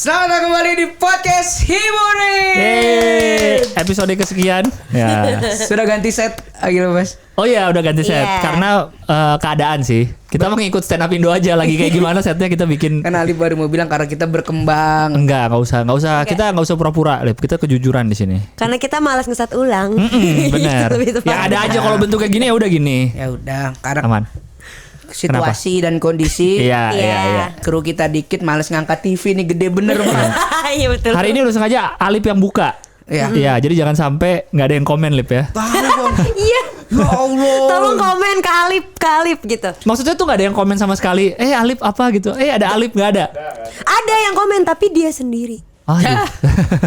Selamat datang kembali di podcast Hiburin. Episode kesekian. Ya. Sudah ganti set Agil Mas. Oh iya udah ganti set karena keadaan sih. Kita mau ngikut stand up Indo aja lagi kayak gimana setnya kita bikin. Kan Ali baru mau bilang karena kita berkembang. Enggak usah. Kita nggak usah pura-pura, Lip. Kita kejujuran di sini. Karena kita malas ngeset ulang. Bener. Ya ada aja kalau bentuknya gini ya udah gini. Ya udah, karena Aman. situasi dan kondisi. Iya. Kru kita dikit, males ngangkat TV nih, gede bener Bang. Iya betul. Hari ini udah sengaja Alip yang buka. Iya. Iya, jadi jangan sampai nggak ada yang komen, Lip ya. Tahu Bang. Iya. Ya Allah. Tolong komen ke Alip gitu. Maksudnya tuh nggak ada yang komen sama sekali. Alip apa gitu? Ada Alip nggak ada? Ada yang komen tapi dia sendiri. Aduh.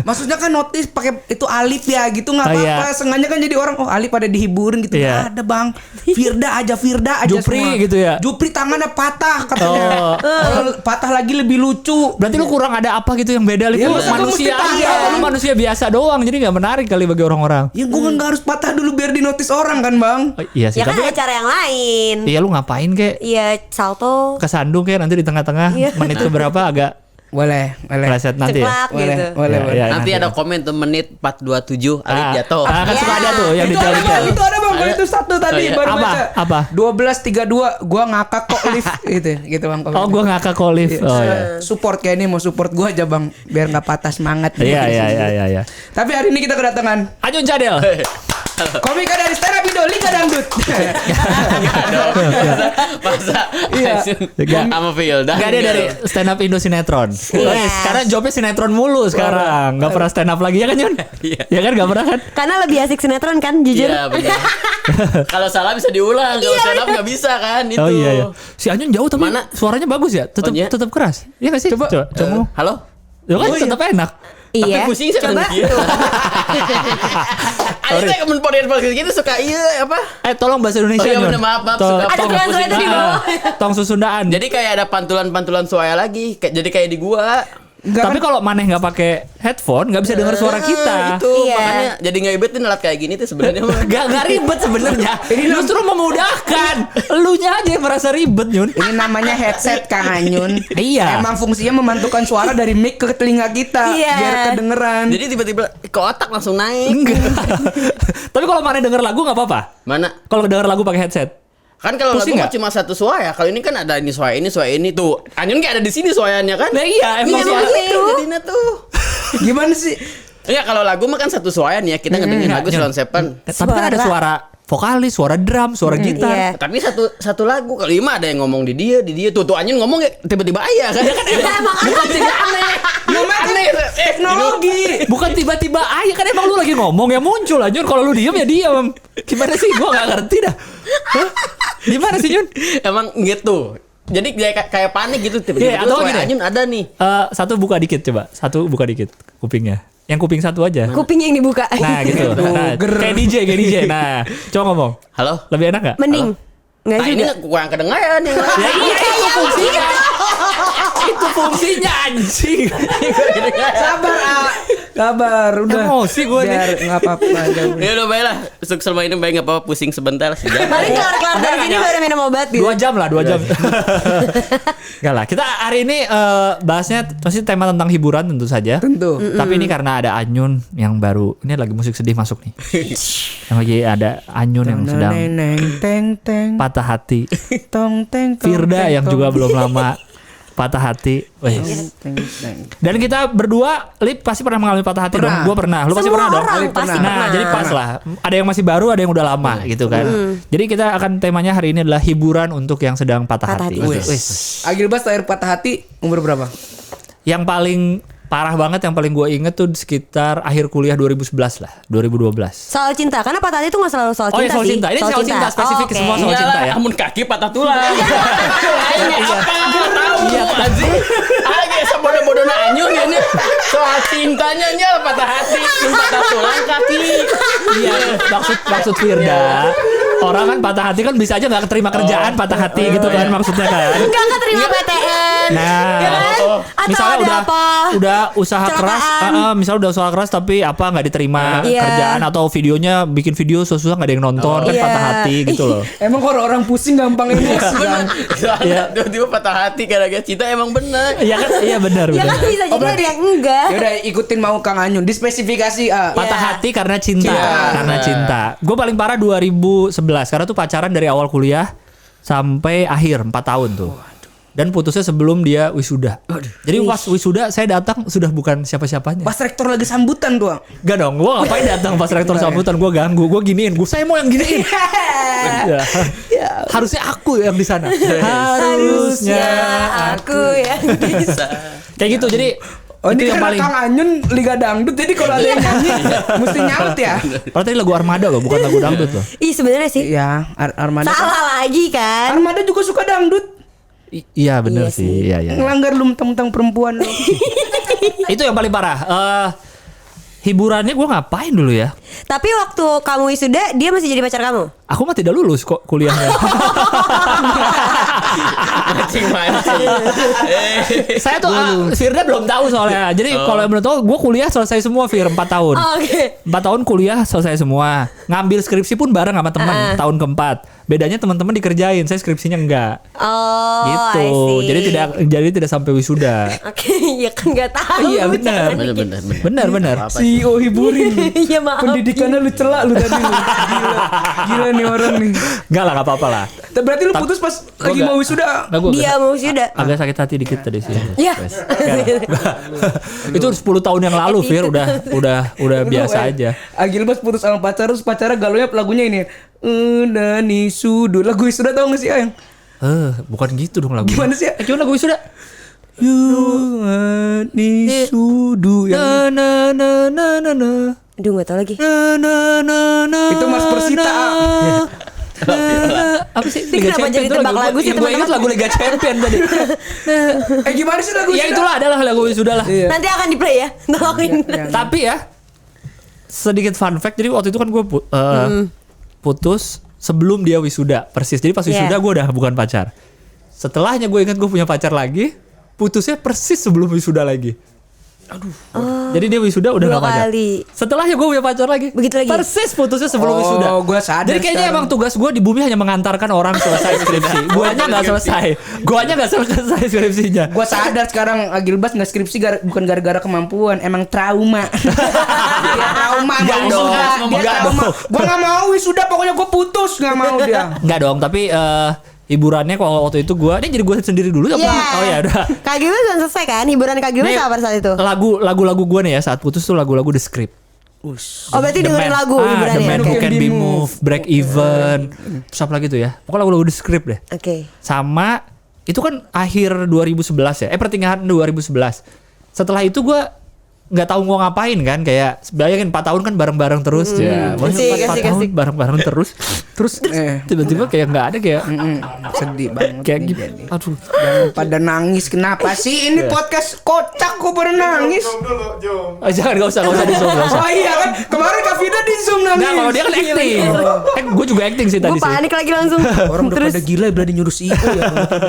Maksudnya kan notis pakai itu Alip ya gitu, nggak Oh, apa-apa. iya. Sengaja kan jadi orang Alip pada dihiburin gitu. Iya. Nggak ada Bang. Firda aja Jupri semua. gitu ya? Jupri tangannya patah katanya. Oh. Kalau patah lagi lebih lucu. Berarti lu kurang ada apa gitu yang beda, Lip? Ya, Lu masa gua manusia mesti aja, patah? lu manusia biasa doang, jadi nggak menarik kali bagi orang-orang. Ya gue nggak harus patah dulu biar dinotis orang kan Bang. Oh, iya sih, Ya kan tapi ada cara yang lain. iya lu ngapain kek? Iya salto. Kesandung kayak nanti di tengah-tengah menit keberapa agak Boleh. pleset nanti ya. Ceklak gitu. Boleh. Ya, Nanti ada komen tuh menit 427 Alip jatuh. kan suka ada tuh yang Itu ada Bang, detail-detail. itu ada Bang. Gua itu satu tadi iya. baru Apa? baca. Apa? 12.32 gua ngakak kok lift gitu Bang. Oh, gua ngakak kolif. Oh iya. Support kayak ini mau support gua aja Bang biar nggak patah semangat. Iya. Tapi hari ini kita kedatangan Ajun Cadel. komika dari stand up Indo Liga Dangdut. Masa Iya. sama Filda. Gak ada dari stand up Indo sinetron. Sekarang jobnya sinetron mulu sekarang. Gak pernah stand up lagi ya kan Yun? Iya. Ya kan gak pernah kan? Karena lebih asik sinetron kan jujur. Iya benar. Kalau salah bisa diulang, kalau stand up nggak bisa kan itu. Oh iya. Si Anyun jauh tapi Mana? suaranya bagus ya. Tetap Oh, iya? tetap keras. Iya gak sih? Coba ngomong. Halo. Ya kan tetap enak. Iya. Tapi pusing sih Coba. Ayo saya kemen podcast gitu suka apa? Tolong bahasa Indonesia. Oh iya, Nyun. bener, maaf. Tong- Suka Ada tong tulisan pusing. itu di bawah. Tong susundaan. Jadi kayak ada pantulan-pantulan suara lagi, jadi kayak di gua. Tapi kalau Maneh nggak pakai headphone nggak bisa dengar suara kita. Itu Iya. makanya jadi nggak ribetin alat kayak gini tuh sebenarnya. Gak ribet sebenarnya. Justru memudahkan. Elunya aja yang merasa ribet, Yun. Ini namanya headset Kang Anyun. Iya. Emang fungsinya memantulkan suara dari mic ke telinga kita Iya. biar kedengeran. Jadi tiba-tiba ke otak langsung naik. Enggak. Tapi kalau Maneh denger lagu nggak apa-apa. Mana? Kalau denger lagu pakai headset. Kan kalau lagu Pusing mah nggak? cuma satu suara. Kalau ini kan ada ini suara ini tuh. Anyun kayak ada di sini suaranya kan? Nah iya, emang Iya, suara. emang gitu. Jadinya tuh. Gimana sih? Iya kalau lagu mah kan satu suara nih ya. Kita ngedengerin lagu Nyun. Seven. Tapi kan ada suara vokalis, suara drum, suara gitar. Iya. Tapi satu lagu kalau lima ada yang ngomong di dia tuh Anyun ngomong ya tiba-tiba ayah kan? Emang aneh. Aneh. Teknologi. Bukan tiba-tiba aja kan emang lu lagi ngomong ya muncul aja. Kalau lu diem ya diem. Gimana sih? Gua nggak ngerti dah. Hah? Gimana sih Yun? Emang gitu. Jadi kayak panik gitu tiba-tiba. Iya, atau suara gini. Anyun ada nih. Satu buka dikit coba. Satu buka dikit kupingnya. Yang kuping satu aja. kuping yang dibuka. Nah gitu. Nah, kayak DJ. Nah, coba ngomong. Halo. Lebih enak gak? Mending. Enggak Nah ini juga. kurang kedengaran yang lain. Ya iya itu fungsinya. Itu fungsinya anjing. Sabar, udah. Emosi gua nih. Biar nggak apa-apa. Ya udah baiklah. Untuk selama ini baik nggak apa-apa pusing sebentar sejam. Paling kelar-kelar dari sini baru minum obat gitu. 2 jam lah, 2 jam. Enggak lah, kita hari ini bahasnya pasti tema tentang hiburan tentu saja. Tentu. Tapi ini karena ada Anyun yang baru. Ini lagi musik sedih masuk nih. Yang lagi ada Anyun yang sedang teng patah hati. tong teng Firda yang juga belum lama patah hati. Wes. Dan kita berdua, Lip pasti pernah mengalami patah hati Pernah. dong. Gua pernah. Lu pasti Semua pernah dong. orang Lip pasti pernah. Nah, pernah. jadi pas lah. Ada yang masih baru, ada yang udah lama gitu kan. Jadi kita akan temanya hari ini adalah hiburan untuk yang sedang patah Patah hati. hati. Wes. Agil Bas terakhir patah hati umur berapa? Yang paling parah banget, yang paling gue inget tuh sekitar akhir kuliah 2011 lah, 2012. Soal cinta, karena patah hati itu nggak selalu soal Oh ya cinta soal sih. cinta, ini soal cinta spesifik Oh, oke. semua soal cinta ya. Amun kaki patah tulang. Ini apa? Tahu Iya. anjing. Lagi sebodoh-bodoh Anyun ini. Soal cintanya patah hati, patah tulang kaki. Iya, maksud Firda. Orang kan patah hati kan bisa aja nggak keterima kerjaan, patah hati gitu kan maksudnya kan. Enggak keterima PTN. Nah, Ya kan? Atau misalnya ada apa? udah usaha keras, Kecelakaan. misalnya udah usaha keras tapi apa nggak diterima Iya. kerjaan atau videonya bikin video susah nggak ada yang nonton kan Iya. patah hati gitu loh. Emang kalau orang pusing gampang emosi kan. Soalnya tiba-tiba patah hati gara-gara cinta emang bener. Iya kan, iya benar Ya benar. kan bisa jadi ada yang enggak. Ya udah ikutin mau Kang Anyun di spesifikasi Patah Iya. hati karena cinta, Cinta. karena cinta. Gue paling parah 2011 karena tuh pacaran dari awal kuliah sampai akhir 4 tahun tuh. Dan putusnya sebelum dia wisuda. Jadi pas wisuda saya datang sudah bukan siapa-siapanya. Pas rektor lagi sambutan tuh. Gak dong, gue ngapain datang pas rektor sambutan, gue ganggu, gue giniin, saya mau yang giniin. Ya. Harusnya aku yang di sana. Harusnya aku yang bisa. kayak gitu. Jadi Oh itu ini yang karena paling. Kang Anyun Liga Dangdut, jadi kalau ada yang nyanyi mesti nyaut ya. Padahal tadi lagu Armada loh, bukan lagu dangdut loh. Ih sebenarnya sih. Iya, Armada. Salah lagi kan. Armada juga suka dangdut. Iya bener Iya sih. sih, iya. Ngelanggar lu tentang perempuan lu. Itu yang paling parah. Hiburannya gue ngapain dulu ya? Tapi waktu kamu wisuda dia masih jadi pacar kamu? Aku mah tidak lulus kok kuliahnya. Mancing-mancing. Saya tuh Firda belum tahu soalnya. Jadi kalau yang belum tahu, gue kuliah selesai semua Fir 4 tahun. Oke. 4 tahun kuliah selesai semua. Ngambil skripsi pun bareng sama teman tahun keempat. Bedanya teman-teman dikerjain, saya skripsinya enggak. Oh, Gitu. I see. Jadi tidak sampai wisuda. Oke, ya kan nggak tahu. Iya, benar. Jangan dikit. Benar. CEO hiburin. Iya maaf. Pendidikannya lu celak lu tadi lu. Gila nih orang nih. Enggak lah, enggak apa-apa lah. Berarti lu putus pas lagi nggak- mau wisuda. Nggak, gua Dia mau wisuda. agak sakit hati dikit tadi sih. Ya. Itu 10 tahun yang lalu Fir udah biasa aja. Agil pas putus sama pacar, terus pacarnya galonya lagunya ini. Udah nih sudu. Lagu wisuda tau gak sih Ayang? Bukan gitu dong lagu. Gimana sih? Gimana lagu wisuda? You nih sudu yang Na na na na na. Aduh nggak tahu lagi. itu Mas Persita. Apa sih? Ini kenapa jadi tebak lagu sih, Yang gue ingat teman-teman? lagu Liga Champion tadi. Gimana sih lagu Ya wisuda? itulah adalah lagu wisuda lah. Iya. Nanti akan di play ya. Tolongin. Tapi ya sedikit fun fact. Jadi waktu itu kan gue putus sebelum dia wisuda persis. Jadi pas wisuda Yeah. gue udah bukan pacar. Setelahnya gue ingat gue punya pacar lagi. Putusnya persis sebelum wisuda lagi. Jadi dia wisuda udah 2 gak pacar. kali. Setelahnya gue punya pacar lagi. Begitu lagi? Persis putusnya sebelum Oh, wisuda. gua sadar Jadi kayaknya sekarang. emang tugas gue di bumi hanya mengantarkan orang selesai skripsi. Guanya nggak selesai. Guanya nggak selesai skripsinya. Gua sadar sekarang Agilbas nggak skripsi bukan gara-gara kemampuan, emang trauma. Dia trauma sama Enggak dong, wisuda. Dia enggak trauma. dong. Gua nggak mau wisuda, pokoknya gua putus, nggak mau dia. Nggak dong. Tapi hiburannya kalau waktu itu gue. Ini jadi gue sendiri dulu. Iya. Oh ya udah. Kak Gilbert belum selesai kan? Hiburan Kak Gilbert Nih, apa saat itu? Lagu-lagu gue nih ya saat putus tuh lagu-lagu The Script. Oh berarti dengerin lagu The hiburannya. Man Who Oke. Can Be Moved, Break Even. Terus apa lagi tuh ya? Pokoknya lagu-lagu The Script deh. Oke. Sama itu kan akhir 2011 ya. Pertengahan 2011. Setelah itu gue nggak tahu mau ngapain kan, kayak bayangin 4 tahun kan bareng-bareng terus ya. Asik, 4 asik, tahun asik. bareng-bareng terus. Terus tiba-tiba kayak nggak ada kayak Sedih banget. kayak nih gitu. jadi. Aduh. Jangan pada nangis, kenapa sih? Ini podcast kocak kok pada nangis. Jangan nggak usah di zoom, nggak usah. Oh iya kan, kemarin Kak Vida di Zoom nangis. Nah kalau dia kan acting. Gue juga acting sih Gue tadi sih. panik lagi langsung. Orang udah pada gila berani nyuruh CEO ya.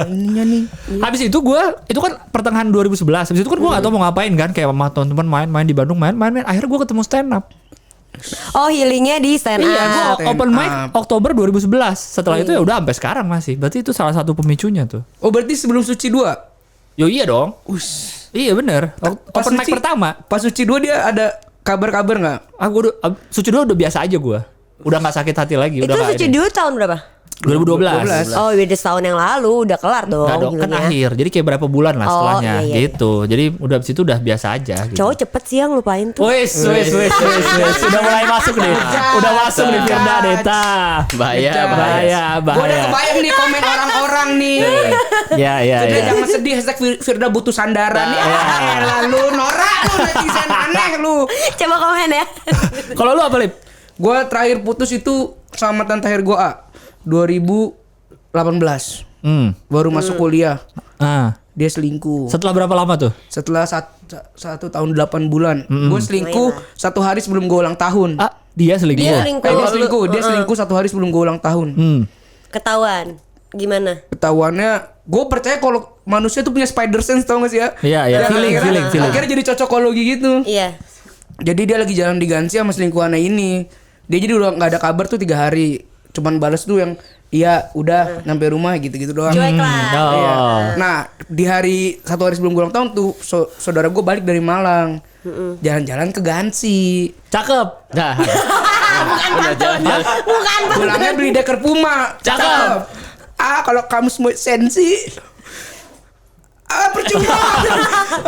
Ininya nih. Habis itu gue itu kan pertengahan 2011. Habis itu kan gue gak tau mau ngapain kan, kayak sama teman-teman main di Bandung main. Akhirnya gue ketemu stand up. Oh healingnya di stand Iya, gue up. stand open mic up. Oktober 2011. Setelah itu ya udah sampai sekarang masih. Berarti itu salah satu pemicunya tuh. Oh berarti sebelum Suci 2? Yo iya dong. Iya bener. Pas Open mic Suci- pertama. Pas Suci 2 dia ada kabar-kabar nggak? Suci dulu udah biasa aja gue. Udah gak sakit hati lagi. Itu Udah Suci ini. dulu tahun berapa? 2012. Oh beda setahun yang lalu udah kelar dong. Nggak dong, kan healingnya. akhir. Jadi kayak berapa bulan lah Oh, setelahnya iya, iya. gitu. Jadi udah abis itu udah biasa aja gitu. Cowok cepet sih yang lupain tuh. Wes. Udah mulai masuk nih. Udah masuk nih Firda Deta. Bahaya. Gue udah kebayang nih komen orang-orang nih. Ya. Udah jangan sedih, hashtag Firda butuh sandaran. Lalu norak lu netizen aneh lu. Coba komen ya. Kalau lu apa, Lip? Gue terakhir putus itu sama tante Hergo A 2018. Baru masuk kuliah. Dia selingkuh. Setelah berapa lama tuh? Setelah 1 tahun 8 bulan. Gue selingkuh 1 hari sebelum gue ulang tahun. Dia selingkuh. Dia selingkuh 1 hari sebelum gue ulang tahun. Ketahuan. Gimana? Ketahuannya, gue percaya kalau manusia tuh punya spider sense, tau gak sih ya? Iya. Feeling. Akhirnya jadi cocokologi gitu. Iya. Jadi dia lagi jalan di Gansi sama selingkuhannya ini. Dia jadi udah nggak ada kabar tuh 3 hari. Cuman balas tuh yang iya udah nyampe rumah gitu-gitu doang. Cuek lah. Iya. Nah di hari 1 hari sebelum gue ulang tahun tuh saudara gue balik dari Malang. Jalan-jalan ke Gansi. Cakep. Nah. Bukan. Pulangnya beli deker Puma. Cakep. Kalau kamu semua sensi, percuma.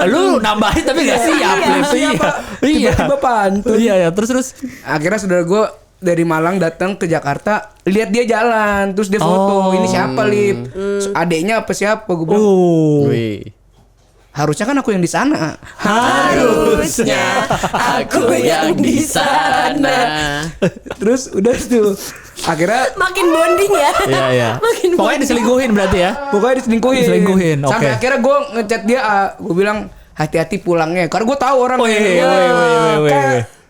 Lu nambahin tapi gak siap. Iya. Tiba-tiba pantun. Iya. Terus. Akhirnya saudara gue dari Malang datang ke Jakarta, lihat dia jalan, terus dia foto. Ini siapa, Lip? Adeknya apa siapa? Gue bilang, Wih. harusnya kan aku yang di sana. Harusnya Aku yang di sana. Terus udah tuh. Akhirnya makin bonding ya. Iya. Makin Pokoknya diselingkuhin berarti ya. pokoknya diselingkuhin. oke. Sampai akhirnya gue ngechat dia, gue bilang hati-hati pulangnya. Karena gue tahu orang Wih.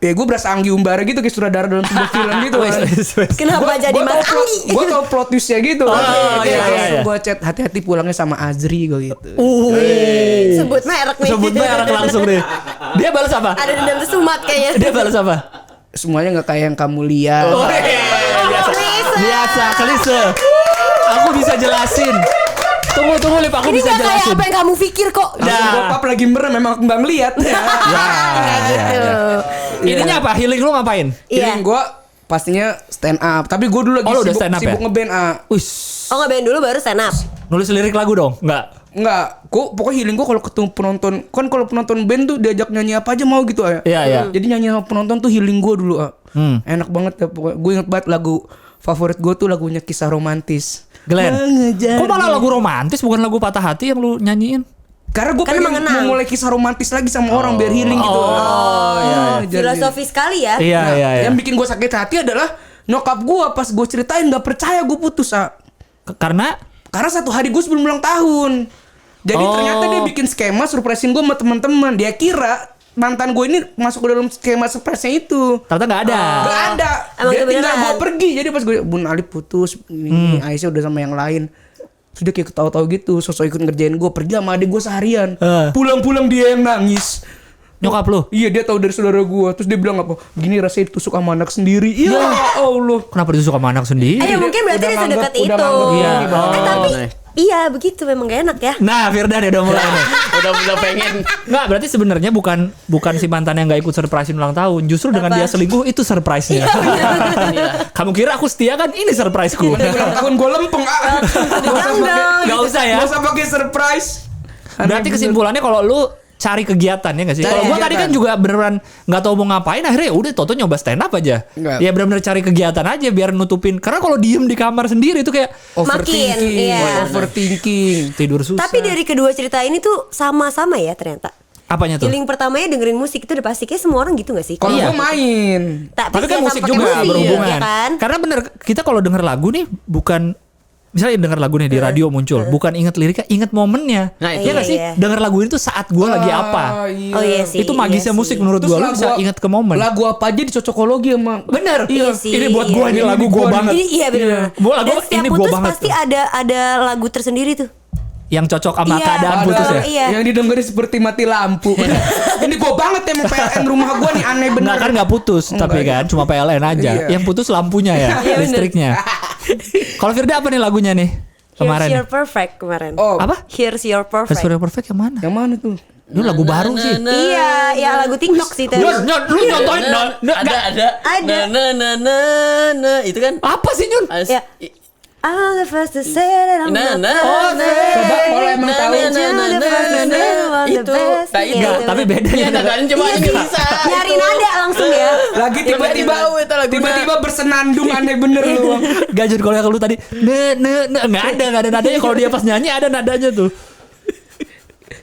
ya gue berasa Anggi Umbara gitu kayak sutradara dalam sebuah film gitu kan. Kenapa jadi Mas Anggi? Gue tau plot twistnya gitu. Iya. Gue chat hati-hati pulangnya sama Azri gue gitu. Sebut merek nih. Sebut merek langsung deh. Dia balas apa? Ada dendam sesumat kayaknya. Dia balas apa? Semuanya nggak kayak yang kamu lihat. Biasa, klise. Aku bisa jelasin. Tunggu Lip, aku Ini bisa gak kayak jelasin. apa yang kamu pikir kok. Gue pap lagi merem memang kembang lihat. Ininya apa? Healing lu ngapain? Iya. Gue pastinya stand up. Tapi gue dulu lagi Oh, lu udah stand up sibuk ya? ngeband. Oh ngeband dulu baru stand up. Nulis lirik lagu dong? Enggak. Enggak, pokoknya healing gue kalau ketemu penonton. Kan kalau penonton band tuh diajak nyanyi apa aja mau gitu ya. Iya. Jadi nyanyi sama penonton tuh healing gue dulu. Enak banget ya pokoknya. Gue inget banget lagu favorit gue tuh lagunya Kisah Romantis. Glenn. Kok malah lagu romantis bukan lagu patah hati yang lu nyanyiin? Karena gue pengen mengenang. memulai kisah romantis lagi sama orang biar healing gitu. Filosofi sekali ya. Iya. Yang bikin gue sakit hati adalah nyokap gue pas gue ceritain nggak percaya gue putus. Karena 1 hari gue sebelum ulang tahun. Jadi ternyata dia bikin skema surprisein gue sama teman-teman. Dia kira mantan gue ini masuk ke dalam skema surprise-nya itu. ternyata nggak ada. Gak ada. Emang Dia itu tinggal beneran? gue pergi. Jadi pas gue Bun Ali putus, ini Aisyah udah sama yang lain. Sudah kayak ketawa-tawa gitu, sosok ikut ngerjain gue. Pergi sama adik gue seharian. Pulang-pulang dia yang nangis. Nyokap lu? Iya, dia tahu dari saudara gue. Terus dia bilang apa? Begini rasanya ditusuk sama anak sendiri. Ya Allah. Kenapa ditusuk sama anak sendiri? Mungkin berarti dia sedekat udah itu. nganggep Iya. ini banget. Tapi iya begitu memang gak enak ya. Nah, Firdan udah mulai nih. Udah pengen. Nggak, berarti sebenarnya bukan si mantan yang nggak ikut surprisein ulang tahun. Justru dengan Apa? dia selingkuh itu surprise-nya. Kamu kira aku setia kan? Ini surprise-ku. Ulang tahun gue lempeng. Nggak usah ya. Gak usah pakai surprise. Berarti kesimpulannya kalau lu cari kegiatan ya nggak sih? Cari Kalau gua tadi kegiatan. kan juga beneran nggak tahu mau ngapain, akhirnya ya udah toto nyoba stand up aja. Enggak. Ya benar-benar cari kegiatan aja biar nutupin. Karena kalau diem di kamar sendiri itu kayak Overthinking. iya. Overthinking. tidur susah. Tapi dari kedua cerita ini tuh sama-sama ya ternyata. apanya tuh? Healing pertamanya dengerin musik itu udah pasti kayak semua orang gitu gak sih? Kalau Iya. gue main. Tapi kan ya musik sama pakai juga berhubungan. ya kan? Karena bener kita kalau denger lagu nih bukan misalnya denger lagu nih di radio muncul, bukan inget liriknya, inget momennya. Nah, Iya itu. nggak sih? Iya. Denger lagu ini tuh saat gua lagi apa. Iya. Oh iya sih. Itu magisnya iya musik sih. menurut Terus gua, lu bisa inget ke momen. Lagu apa aja dicocokologi emang. Bener. Iya sih, Ini buat gua, ini iya. lagu gua banget. Ini iya benar. Gua lagu Dan setiap ini gua putus banget pasti tuh. ada lagu tersendiri tuh. Yang cocok sama Iya, keadaan ada. putus ya. Iya. Yang didengerin seperti mati lampu. Ini gue banget emang PLN rumah gue nih aneh bener. Nggak kan nggak putus, tapi kan cuma PLN aja. Iya. Yang putus lampunya ya, Iya, bener. listriknya. Kalau Firda apa nih lagunya nih kemarin? Here's Your Perfect kemarin. Oh, Apa? Here's Your First Perfect. Perfect yang mana? yang mana tuh? Ini lagu baru sih. Iya, ya lagu TikTok sih tadi. Nyun, lu nyontoin Ada. Ada. Nah, itu kan. apa sih Nyun? Ya. I'm the first to say that I'm Nah, not nah, perfect. Coba kalau emang tahu. Itu kayak Iya, Enggak, tapi beda Iya, ya. nadain coba Iya ini sih. bisa. Nyari nada langsung ya. Lagi tiba-tiba Tahu itu lagunya. tiba-tiba bersenandung aneh bener lu. Gajun kalau yang lu tadi nggak ada nadanya. Kalau dia pas nyanyi ada nadanya tuh.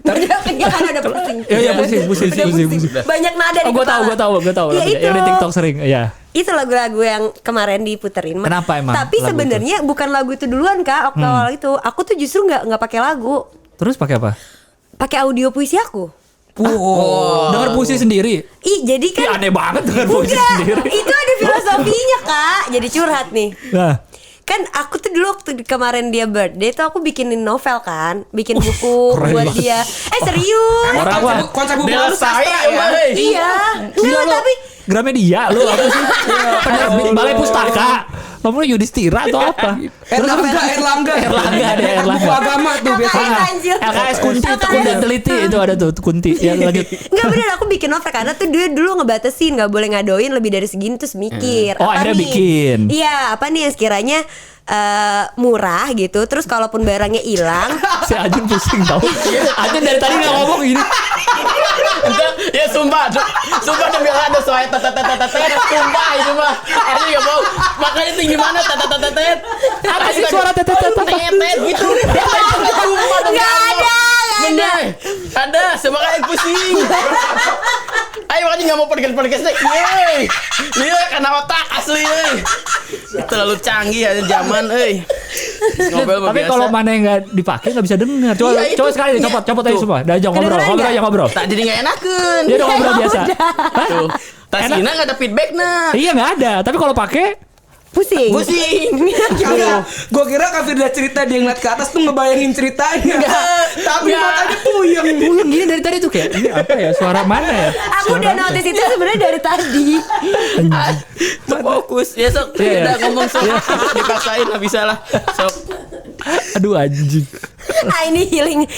Iya kan ada pusing. Iya pusing. Banyak nada di Oh, gue kepala. tahu. Iya, itu. Yang di TikTok sering. Iya. Itu lagu-lagu yang kemarin diputerin. Kenapa emang Tapi lagu sebenarnya bukan lagu itu duluan Kak. Waktu awal itu aku tuh justru nggak pakai lagu, Terus pakai apa? pakai audio puisi aku. Dengar puisi sendiri. Ih jadi Ih, kan aneh banget dengar puisi Enggak, sendiri. itu ada filosofinya Kak, jadi curhat nih. Nah, Kan aku tuh dulu waktu kemarin dia birthday tuh aku bikinin novel kan, bikin buku buat dia. Serius? orang gua Konsep buku Dia lu saya, sastra ya. Mbak. Iya. Enggak, tapi Gramedia lu apa sih? Penerbit Balai Pustaka. Kamu Yudhistira atau apa? Erlangga ada buku Erlangga. agama tuh biasanya. KKS anjir. LKS Kunti, Kunti teliti itu ada tuh Kunti. Ya lanjut. Enggak bener, aku bikin novel karena tuh dia dulu ngebatasin nggak boleh ngadoin lebih dari segini, terus mikir Oh, apa akhirnya nih? bikin. Iya, apa nih yang sekiranya murah gitu, terus kalaupun barangnya hilang Si Ajun pusing tau. Ajun dari tadi nggak ngomong gini. Ya sumpah demi Allah ada suara tetetetetet. Sumpah itu mah. Ini enggak bohong. Makanya tinggi mana tetetetetet. Apa sih suara tetetet apa? Tetet gitu. Sumpah demi nggak Allah. ada. Bener. Ada, semakanya pusing. Ayo makanya nggak mau podcast-podcastnya. Iya, karena otak asli. Terlalu canggih ya zaman, Ngobrol Tapi biasa. kalau mana yang nggak dipakai nggak bisa dengar. Coba Iya, itu. coba sekali deh, Iya. copot aja Tuh. semua. Dah aja ngobrol, Kedengeran ngobrol nggak? aja ngobrol. tak jadi nggak enakan. Dia udah ngobrol biasa. Hah? Tuh. Tasina nggak ada feedback nah. Iya nggak ada. Tapi kalau pakai pusing. Pusing. Kagak, gue kira Kak Firda cerita dia ngeliat ke atas tuh ngebayangin ceritanya. Tapi Enggak. matanya puyeng. puyeng gini dari tadi tuh kayak ini apa ya suara mana ya? Aku udah notice itu sebenarnya dari tadi. Fokus. Ya sok. Iya. Udah ngomong sok. Dipaksain nggak bisa lah. Sok. Aduh anjing. Ini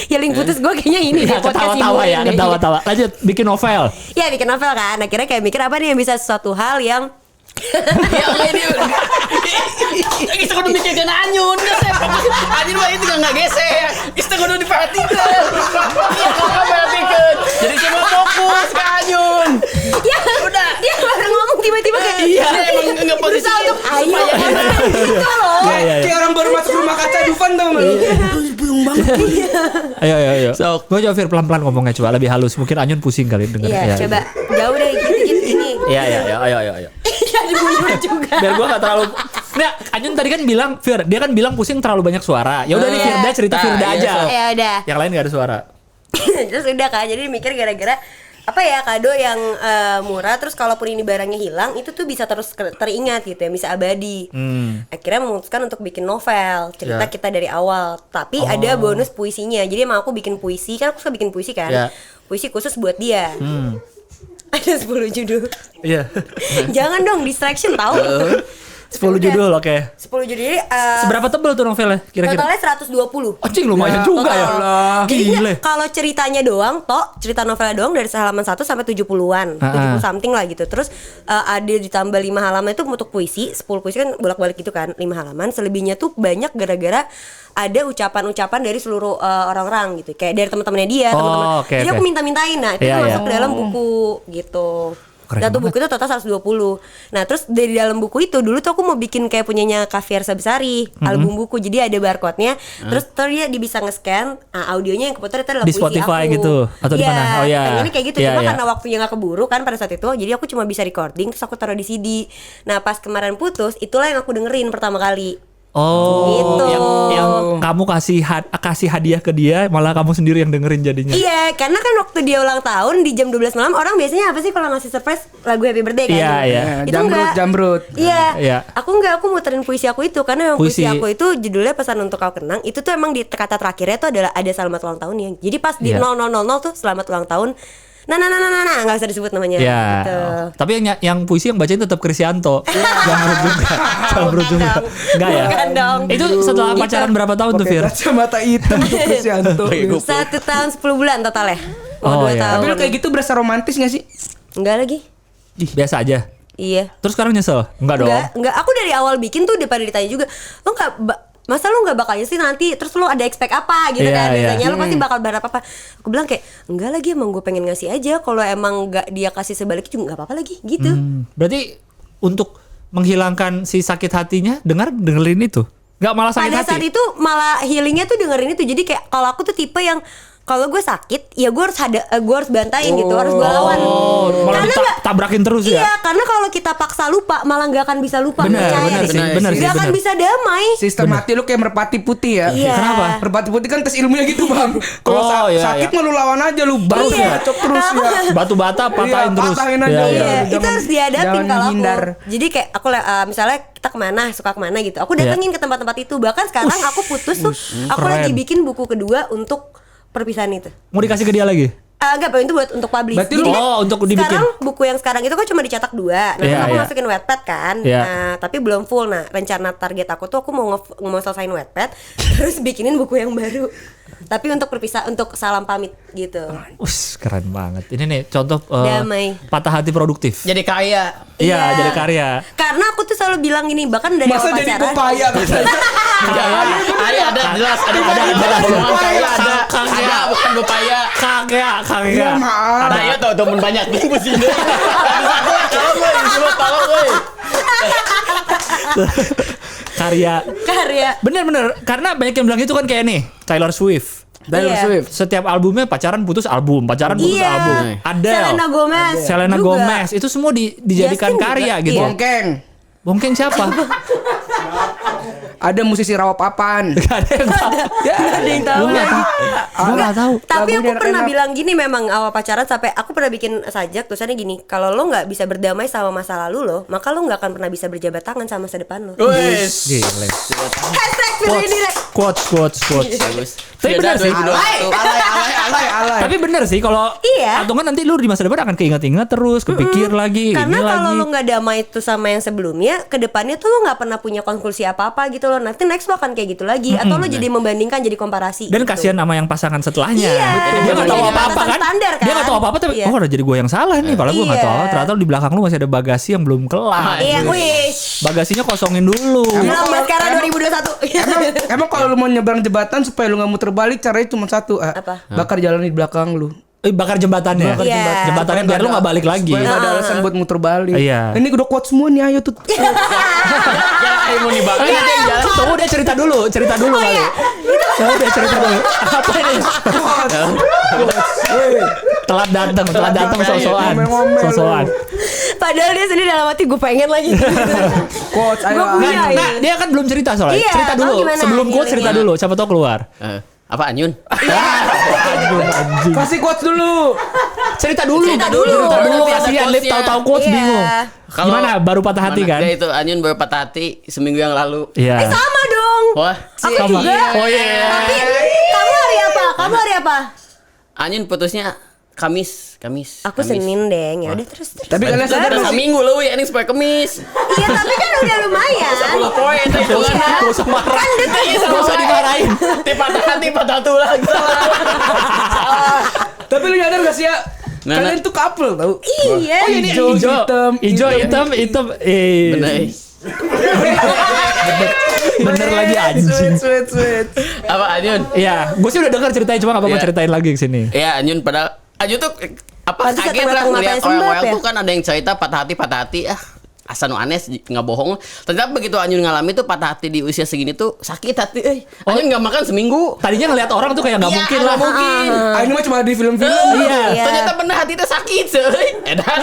healing putus gue kayaknya ini deh, Ya, podcast ketawa-tawa ya, hiburan deh. ketawa-tawa. Lanjut bikin novel. Ya bikin novel kan. Akhirnya kayak mikir apa nih yang bisa sesuatu hal yang Ya ini. Kita kudu mikirkan Anyun. Saya fokus. Anyun mah itu nggak geser. Kita kudu diperhatikan. Iya nggak perhatikan. Jadi cuma fokus ke Anyun. ya udah dia baru ngomong tiba-tiba kayak Iya emang nggak posisi. berusaha untuk ayo gitu loh. Iya, iya. Kayak orang baru masuk rumah kaca Dufan tau gak lu? Puyeng banget. Ayo. Sok. Gue coba Fir pelan-pelan ngomongnya coba lebih halus. Mungkin Anyun pusing kali denger. Iya, coba jauh deh gitu gini. Iya, ayo. Jadi mundur juga. Biar gue gak terlalu. Nah, Anyun tadi kan bilang Fir, dia kan bilang pusing terlalu banyak suara. Ya udah nih Iya. Firda cerita Nah, Firda iya, aja. sok. Ya udah. Yang lain gak ada suara. Terus udah kan, jadi mikir gara-gara apa ya kado yang murah, terus kalaupun ini barangnya hilang itu tuh bisa terus teringat gitu ya, bisa abadi. Akhirnya memutuskan untuk bikin novel cerita Ya. kita dari awal, tapi ada bonus puisinya. Jadi emang aku bikin puisi, kan aku suka bikin puisi kan. Ya. Puisi khusus buat dia. Ada 10 judul. Iya. Jangan dong distraction tahu. 10 judul oke. 10 judul. Seberapa tebel tuh novelnya kira-kira? Totalnya 120. Anjing lumayan juga ya. Jadi Gile. nggak, kalau ceritanya doang, cerita novelnya doang dari halaman 1 sampai 70-an. 70 something lah gitu. Terus ada ditambah 5 halaman itu untuk puisi, 10 puisi kan bolak-balik gitu kan, 5 halaman. Selebihnya tuh banyak gara-gara ada ucapan-ucapan dari seluruh orang-orang gitu. Kayak dari teman-temannya dia, teman-teman. oke, Jadi oke. aku minta-mintain. Nah, itu Iya, tuh iya. masuk ke dalam buku gitu. Keren Dan tuh banget. buku itu total 120. Nah terus dari dalam buku itu dulu tuh aku mau bikin kayak punyanya Kak Fiersa Besari, album buku. Jadi ada barcode-nya. Terus dia bisa nge-scan audionya yang kebetulan itu adalah Di puisi Spotify aku. gitu? Atau di Iya, mana? Oh, iya. pengennya kayak gitu. Iya, Cuma iya. karena waktunya gak keburu kan pada saat itu, jadi aku cuma bisa recording terus aku taruh di CD. Nah pas kemarin putus, itulah yang aku dengerin pertama kali. Oh, Gitu. yang kamu kasih hadiah ke dia, malah kamu sendiri yang dengerin jadinya. Iya, karena kan waktu dia ulang tahun di jam 12 malam orang biasanya apa sih kalau ngasih surprise lagu Happy Birthday kan? Iya, iya. Itu enggak. Jamrut. Iya. Iya. Aku muterin puisi aku itu karena yang puisi Puisi. aku itu judulnya Pesan Untuk Kau Kenang. Itu tuh emang di kata terakhirnya tuh adalah ada selamat ulang tahunnya. Jadi pas di Iya. 0000 tuh selamat ulang tahun. Nah, nggak usah disebut namanya. Ya. Gitu. Tapi yang puisi yang bacain tetap Krisyanto. Jamrut juga. Jamrut juga. dong. Enggak ya? Bukan dong. Itu setelah pacaran berapa tahun tuh, Pakai Fir? kacamata hitam tuh Krisyanto. 1 tahun 10 bulan total ya. Oh, 2 iya. tahun. Tapi lu kayak gitu berasa romantis gak sih? Enggak lagi. Biasa aja. Iya. Terus sekarang nyesel? Enggak dong. Enggak. Aku dari awal bikin tuh udah pada ditanya juga. Lo masa lu nggak bakal sih nanti terus lu ada expect apa gitu Iya, kan iya. biasanya lu pasti bakal berharap apa. Aku bilang kayak enggak lagi, emang gue pengen ngasih aja, kalau emang nggak dia kasih sebaliknya juga nggak apa-apa lagi gitu. Berarti untuk menghilangkan si sakit hatinya dengerin itu. Enggak malah sakit Pada hati. saat itu malah healingnya tuh dengerin itu. Jadi kayak kalau aku tuh tipe yang kalau gue sakit ya gue harus bantahin gitu, harus gue lawan. Malah tabrakin terus ya. Iya, karena kalau kita paksa lupa malah nggak akan bisa lupa. Bener sih. Nggak akan bisa damai. Sistem hati lu kayak merpati putih ya. Iya. Kenapa? Merpati putih kan tes ilmunya gitu bang. Kalau sakit mah lu lawan aja lu baru bacok terus ya. Batu bata patahin terus. Patahin aja. Iya, itu harus dihadapin kalau aku. menghindar. Jadi kayak aku misalnya kita suka kemana gitu. Aku datengin ke tempat-tempat itu. Bahkan sekarang aku putus tuh, aku lagi bikin buku kedua untuk perpisahan itu. Mau dikasih ke dia lagi? Enggak, itu buat untuk publish. Berarti Jadi untuk dibikin. sekarang buku yang sekarang itu kan cuma dicetak 2. Nah, aku masukin Wattpad kan. Yeah. Nah, tapi belum full. Nah, rencana target aku tuh aku mau selesaiin Wattpad terus bikinin buku yang baru. Tapi untuk untuk salam pamit gitu. Keren banget. Ini nih contoh damai. Patah hati produktif. Jadi kaya. Iya, jadi karya. Karena aku tuh selalu bilang gini, bahkan dari Masa awal jadi pacaran. pepaya katanya. Ada jelas ada golongan kaya ada bukan pepaya. Kagak. Maaf. Nah, iya tuh temen banyak nih di sini. Satu kalau gue cuma tolong gue. Karya. Bener. Karena banyak yang bilang itu kan kayak nih, Taylor Swift. Setiap albumnya pacaran putus album. Adele, Selena Gomez itu semua dijadikan Justin karya juga. gitu. Bongkeng siapa? Ada musisi rawa papan. Gak ada yang tahu. Gue nggak tahu. Tapi aku Lagunya pernah enak. bilang gini, memang awal pacaran sampai aku pernah bikin sajak tulisannya gini, kalau lo nggak bisa berdamai sama masa lalu lo, maka lo nggak akan pernah bisa berjabat tangan sama masa depan lo. Wes. Gile. Hashtag video ini Rek. Quotes. Bagus. Tapi benar sih. Alay. Tapi bener sih kalau Iya. atau kan nanti lu di masa depan akan keinget-inget terus, kepikir lagi, Karena ini kalau lagi. lo nggak damai itu sama yang sebelumnya, kedepannya tuh lo nggak pernah punya konklusi apa-apa gitu loh. Nanti next lo akan kayak gitu lagi, atau lo jadi membandingkan, jadi komparasi. Dan gitu. kasihan sama yang pasangan setelahnya. Iya. Dia nggak tahu Jadi apa-apa batasan kan. standar kan. Dia nggak tahu apa-apa tapi Iya. udah jadi gue yang salah nih. Padahal gue nggak Iya. tahu. Ternyata di belakang lu masih ada bagasi yang belum kelar. Iya, wish. Bagasinya kosongin dulu. Bilang Baskara 2021. Emang kalau lu mau nyebrang jembatan supaya lu nggak muter balik, caranya cuma satu. Apa? Bakar jalan di belakang lu. Bakar jembatannya. Bakar Iya. Jembatannya biar lu nggak balik lagi. Supaya nggak ada alasan buat muter balik. Iya. Ini udah quote semua nih, ayo tuh. Ya mau dibakar nanti yang jalan. Tunggu dia cerita dulu kali. Tunggu dia cerita dulu. Apa ini? Telat datang sosokan. Ngomel-ngomel. Padahal dia sendiri dalam hati gue pengen lagi. Quotes ayo. Gua punya. Nah, Iya. dia kan belum cerita soalnya. Iya, Cerita dulu. oh, gimana? Sebelum quote cerita Gimana? dulu. Siapa tahu keluar. Apa Anyun? Kasih quotes dulu. Cerita dulu. Biar ada Kasihan Lip quotesnya. tahu-tahu quotes Iya. bingung. Gimana? Baru patah hati kan? Dia itu Anyun baru patah hati seminggu yang lalu. Iya. Sama dong. Wah, Aku Sama. juga. Oh iya. Tapi kamu hari apa? Anyun putusnya Kamis. Aku Senin, Deng. Ya udah terus. Tapi kalian sadar Udah nggak sih? seminggu lu ya ini supaya Kemis. Iya, tapi kan udah lumayan. 10 poin itu kan. Gak usah marah. Kan deket. Gak usah dimarahin. Patah hati patah tulang. Tapi lu nyadar gak sih ya? Nah, Kalian tuh couple tau. Iya. Hijau, hitam. Hitam. Bener. Bener lagi anjing. Sweet. Apa Anyun? Iya, gue sih udah dengar ceritanya cuma gak apa-apa Iya. ceritain lagi ke sini. Ya Anyun padahal Anyun tuh Pantes kaget datang-datang lah ngapain ngeliat sembab orang-orang ya? tuh kan ada yang cerita patah hati asa nu aneh nggak bohong. Ternyata begitu Anyun ngalami tuh patah hati di usia segini tuh sakit hati. Anyun nggak makan seminggu. Tadinya ngeliat orang tuh kayak gak Iya, mungkin lah. nggak mungkin. Ini mah cuma di film-film. Iya. Ternyata bener hati itu sakit seuy. Edan.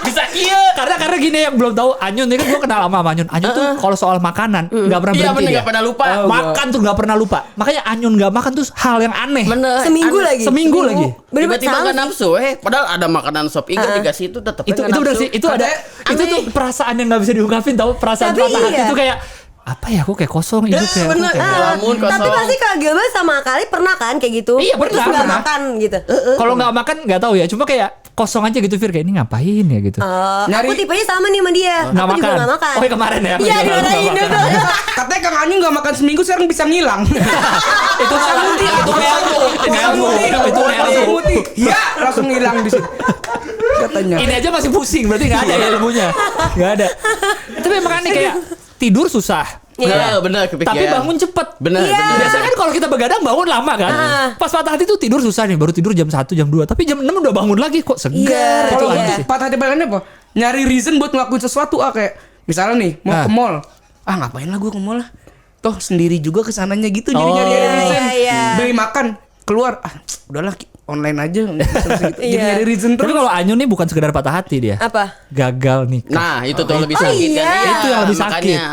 Bisa kieu. Karena gini yang belum tahu Anyun ini kan gue kenal sama Anyun. Anyun tuh kalau soal makanan nggak pernah Iya berhenti bener dia. nggak pernah lupa. Makan tuh nggak pernah lupa. Makanya Anyun nggak makan tuh hal yang aneh. Bener. Seminggu Aneh. lagi. Seminggu lagi. Bener-bener Tiba-tiba sama nggak nafsu, padahal ada makanan sop ikan dikasih itu tetep Itu bener sih. Itu ada. Itu tuh perasaan yang nggak bisa diungkapin tau. Perasaan Tapi patah hati iya. tuh kayak apa ya? Aku kayak kosong hidup ya. bener. Lamun Tapi kosong. pasti Kak Gilbert sama Kali pernah kan kayak gitu? Iya, Terus pernah, nggak pernah. makan gitu. Kalau nggak makan nggak tahu ya. Cuma kayak kosong aja gitu Fir, kayak ini ngapain ya gitu. Aku tipenya sama nih sama dia. Nggak Aku juga makan. nggak makan. Oh, yang kemarin ya? Iya, Yang dimarahin nggak dulu. Katanya Kang Anyun gak makan seminggu sekarang bisa ngilang. Itu nerfu. Itu nerfu. Iya, langsung ngilang di situ. Katanya. Ini aja masih pusing, berarti nggak ada ya ilmunya. Nggak ada. Tapi makanya kayak tidur susah. Iya bener kepikiran. Tapi bangun cepet. Bener. Iya. bener. Biasanya kan kalau kita begadang bangun lama kan. Pas patah hati tuh tidur susah nih. Baru tidur jam 1, jam 2. Tapi jam 6 udah bangun lagi kok segar. Iya, Itu Kalau aneh sih. patah hati baliknya apa? Nyari reason buat ngelakuin sesuatu kayak misalnya nih mau ke mall. Ngapain lah gue ke mall lah. Toh sendiri juga kesananya gitu jadi Oh. nyari reason. Iya. Beli makan. keluar udahlah online aja gitu. Jadi nyari reason Tapi terus. kalau Anyun nih bukan sekedar patah hati dia. Apa? Gagal nikah. Nah itu tuh lebih sakit iya. kan. Itu yang lebih makanya.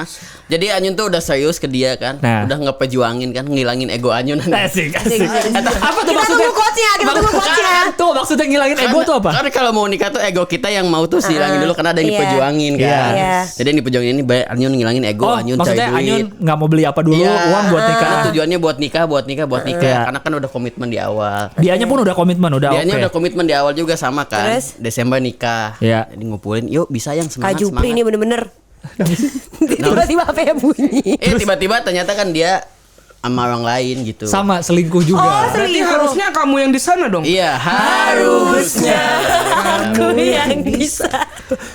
Jadi Anyun tuh udah serius ke dia kan. Nah. Udah ngepejuangin kan, ngilangin ego Anyun. Asik. Apa tuh Kita maksudnya? tunggu quotes-nya. Tuh maksudnya ngilangin ego tuh apa? Karena kalau mau nikah tuh ego kita yang mau tuh hilangin dulu karena ada yang Iya. diperjuangin kan. Iya. Jadi yang diperjuangin ini baik Anyun ngilangin ego, Oh, Anyun maksudnya cari duit. Anyun nggak mau beli apa dulu, Iya. uang buat nikah. Karena tujuannya buat nikah. Iya. Karena kan udah komitmen di awal. Dianya pun udah komitmen, udah Dianya oke. udah komitmen di awal juga sama kan. Terus? Desember nikah. Iya. Jadi ngumpulin, yuk bisa yang Kak semangat Jupri ini semangat. bener-bener. Tiba-tiba apa yang bunyi? Tiba-tiba ternyata kan dia sama orang lain gitu. Sama selingkuh Oh, juga. Berarti selingkuh. harusnya kamu yang di sana dong. Iya, harusnya. Aku yang bisa.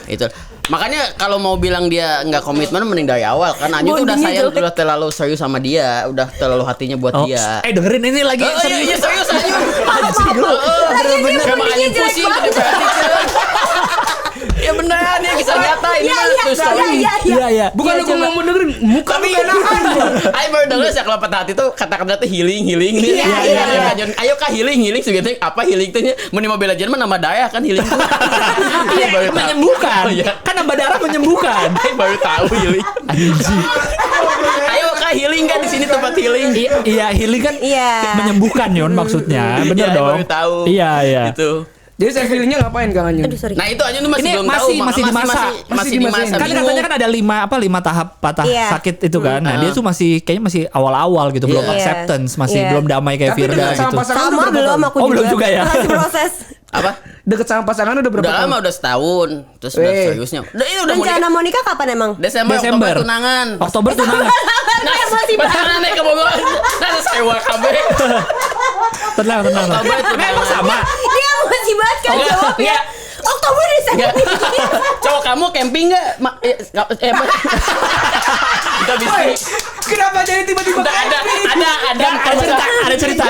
Itu. Makanya kalau mau bilang dia nggak komitmen mending dari awal kan Anyun tuh udah Bondingnya sayang, jelek. udah terlalu serius sama dia, udah terlalu hatinya buat Oh, dia. dengerin ini lagi. Oh iya, iya serius Anyun. Lagian dia Sama bondingnya Anyun jelek pusing banget. gitu ya beneran ya kisah nyata ini mah true story. Iya. Bukan Iya, aku coba. mau dengerin muka lu gak nahan. Ayo baru denger sih kalau patah hati tuh kata-kata tuh healing nih. Iya. Anyun, ayo kah healing sebetulnya apa healing tuh meni Mobile Legends mah nambah daya kan healing tuh. Iya, Baru tahu. menyembuhkan. Oh, iya. Kan nambah darah menyembuhkan. Ayo baru tahu healing. Ayo kah healing kan di sini tempat healing. Iya, healing kan Iya. menyembuhkan Yon maksudnya. Bener Iya, dong. baru tahu. Iya. Itu. Jadi saya feelingnya ngapain Kang Anyun? Aduh, sorry. Nah itu Anyun tuh masih Ini belum tahu masih di masa. masih di masa Kan bingung. katanya kan ada 5 tahap patah Iya. sakit itu kan. Nah, dia tuh kayaknya masih awal-awal gitu, belum Iya. acceptance, masih Iya. belum damai kayak Tapi Firda dengan sama gitu. pasangan udah Sama berapa belum tahun? aku Oh, belum juga ya? Masih proses. Apa? Deket sama pasangan udah berapa Udah tahun? lama udah setahun. Terus udah Weh. seriusnya. Udah mau Rencana nikah. mau nikah kapan emang? Desember, Desember. Oktober tunangan. Oktober tunangan. Kayak masih Tunangan naik ke Bogor. Nah sewa kabeh. Tenang. Oktober tunangan. Emang sama. Dia masih banget kan Enggak, jawabnya. enggak. Oktober Desember. Enggak. Cowok kamu camping enggak? Enggak bisa. Kenapa jadi tiba-tiba Ada cerita.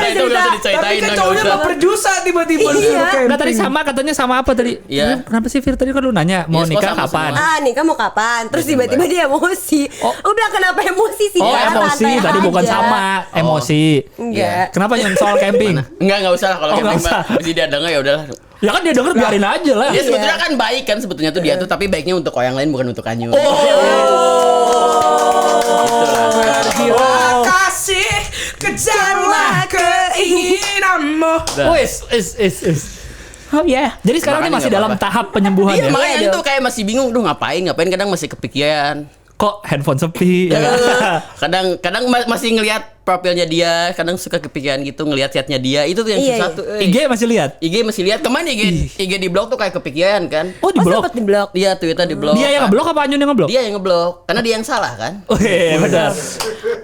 Itu enggak usah Tapi diceritain. kan enggak cowoknya usah. gak berdosa tiba-tiba Iya. disuruh camping. Enggak tadi sama katanya sama apa tadi? Iya. Kenapa sih Fir tadi kan lu nanya mau Iya, nikah sama kapan? semua. Nikah mau kapan? Terus tiba-tiba dia emosi. Udah kenapa emosi sih? Oh, Ya, emosi santai tadi bukan aja. sama, emosi. Enggak. Kenapa yang soal camping? Enggak usah kalau Oh, nggak camping mah. usah. Jadi dia denger ya udahlah. Ya kan dia denger biarin aja lah. Dia sebetulnya kan baik kan sebetulnya tuh dia tuh tapi baiknya untuk orang lain bukan untuk Anyun. Terima kasih, kejarlah keinginanmu. Wis. Oh ya. Jadi sekarang ini Makanya masih nggak dalam apa-apa. tahap penyembuhan Iya ya. makanya Iya itu kayak masih bingung, duh ngapain kadang masih kepikiran. Kok handphone sepi? Ya kan? Kadang masih ngelihat profilnya dia, kadang suka kepikiran gitu ngelihat chatnya dia, itu tuh yang Iya, susah iya. tuh. IG masih lihat. IG masih lihat kemana IG di blog tuh kayak kepikiran kan? Oh, di blok. Sempat di blok. Iya Twitter di blog. Dia yang ngeblok apa Anyun yang ngeblok? Dia yang ngeblok karena dia yang salah kan? Oh iya, benar.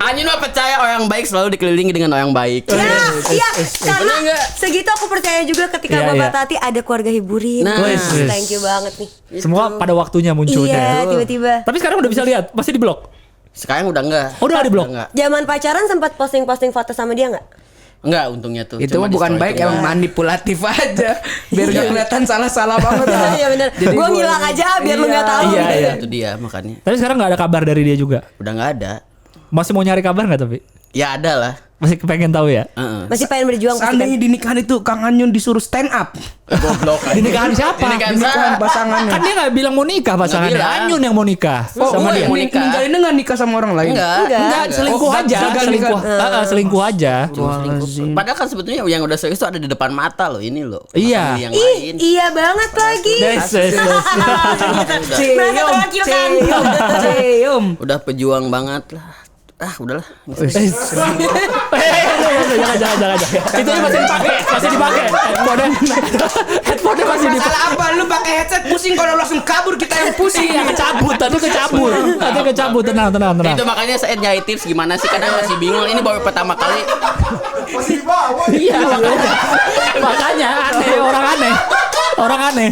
Anyun mah percaya orang baik selalu dikelilingi dengan orang baik. Iya, karena Bener nggak? segitu aku percaya juga ketika Iya, Bapak iya. Tati ada keluarga hiburin. Nah. Wis. Thank you banget nih. Semua pada waktunya munculnya. Iya, tiba-tiba. Tapi sekarang udah bisa lihat, masih di blok. Sekarang udah enggak. Oh, udah di blok. Enggak. Zaman pacaran sempat posting-posting foto sama dia nggak? Enggak untungnya tuh. Itu Cuma mah di bukan story baik, itu emang enggak. manipulatif aja. Biar gak kelihatan salah-salah banget. Iya benar. Jadi Gua gua- ngilang aja biar lu nggak tahu. Iya, gitu. iya. Itu dia makanya. Tapi sekarang nggak ada kabar dari dia juga. Udah enggak ada. Masih mau nyari kabar nggak tapi? Ya ada lah. Masih pengen tahu ya? Heeh. Masih pengen berjuang pasti kan. Seandainya di nikahan itu Kang Anyun disuruh stand up. Goblok. Di nikahan siapa? Di nikahan Di nikahan siapa? pasangannya. Kan dia nggak bilang mau nikah pasangannya. bilang. Anyun yang mau nikah Oh, sama gue dia. yang mau nikah. Ninggalinnya gak nikah sama orang lain? Enggak. Enggak. Selingkuh Oh, aja, gagal selingkuh. nikah. Selingkuh aja. Padahal kan sebetulnya yang udah serius tuh ada di depan mata loh ini loh. Iya. Sama Yang Ih, lain. iya banget lagi. Merasa terwakilkan. Cium. Udah pejuang banget lah. Udahlah. Jangan. Itu masih dipakai. Headphone masih dipakai. Masalah apa? Lu pakai headset pusing, kalau langsung kabur kita yang pusing. Iya, kecabut. Tenang. Itu makanya saya nyari tips gimana sih kadang masih bingung. Ini baru pertama kali. Iya, makanya orang aneh.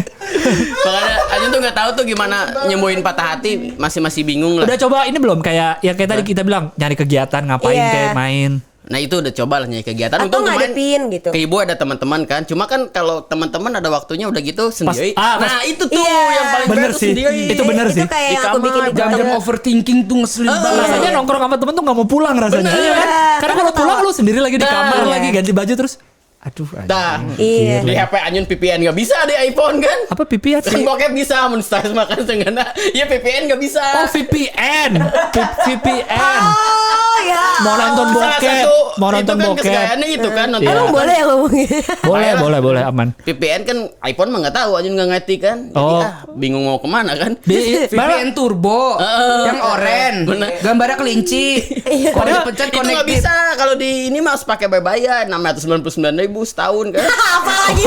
Makanya Anyun tuh nggak tahu tuh gimana nyembuhin patah hati, masih bingung lah. Udah coba ini belum kayak tadi kita bilang nyari kegiatan ngapain Iya. kayak main. Nah itu udah coba lah nyari kegiatan. Atau Untung kemarin ngadepin gitu. ke ibu ada teman-teman kan. Cuma kan kalau teman-teman ada waktunya udah gitu sendiri. pas- Nah itu tuh Iya. yang paling Bener berat tuh sih. sendiri. Itu bener sih. Itu kayak Di yang aku kamar, bikin di Jam-jam TikTok. overthinking tuh ngeselin banget. Rasanya nongkrong sama temen tuh gak mau pulang rasanya. Bener. Iya kan? Karena kalau pulang lu sendiri lagi di Nah. kamar lagi ganti baju terus. Aduh. Nah, Iya. di HP Anyun VPN nggak bisa di iPhone kan? Apa VPN Kan sih? bokep bisa, men-stars makan setengah. Ya VPN nggak bisa. Oh VPN. VPN. Oh ya. Mau nonton Salah bokep. satu Mau nonton itu kan bokep. kesukaannya itu kan nonton. Emang boleh ya ngomongin? Boleh aman. VPN kan iPhone mah nggak tahu, Anyun nggak ngerti kan. Jadi Oh. bingung mau kemana kan. Di VPN turbo, yang oranye, Bener. gambarnya kelinci. Kalau Padahal dipencet Itu nggak connected. bisa kalau di ini mah harus pakai bayar 699.000 setahun kan. Apalagi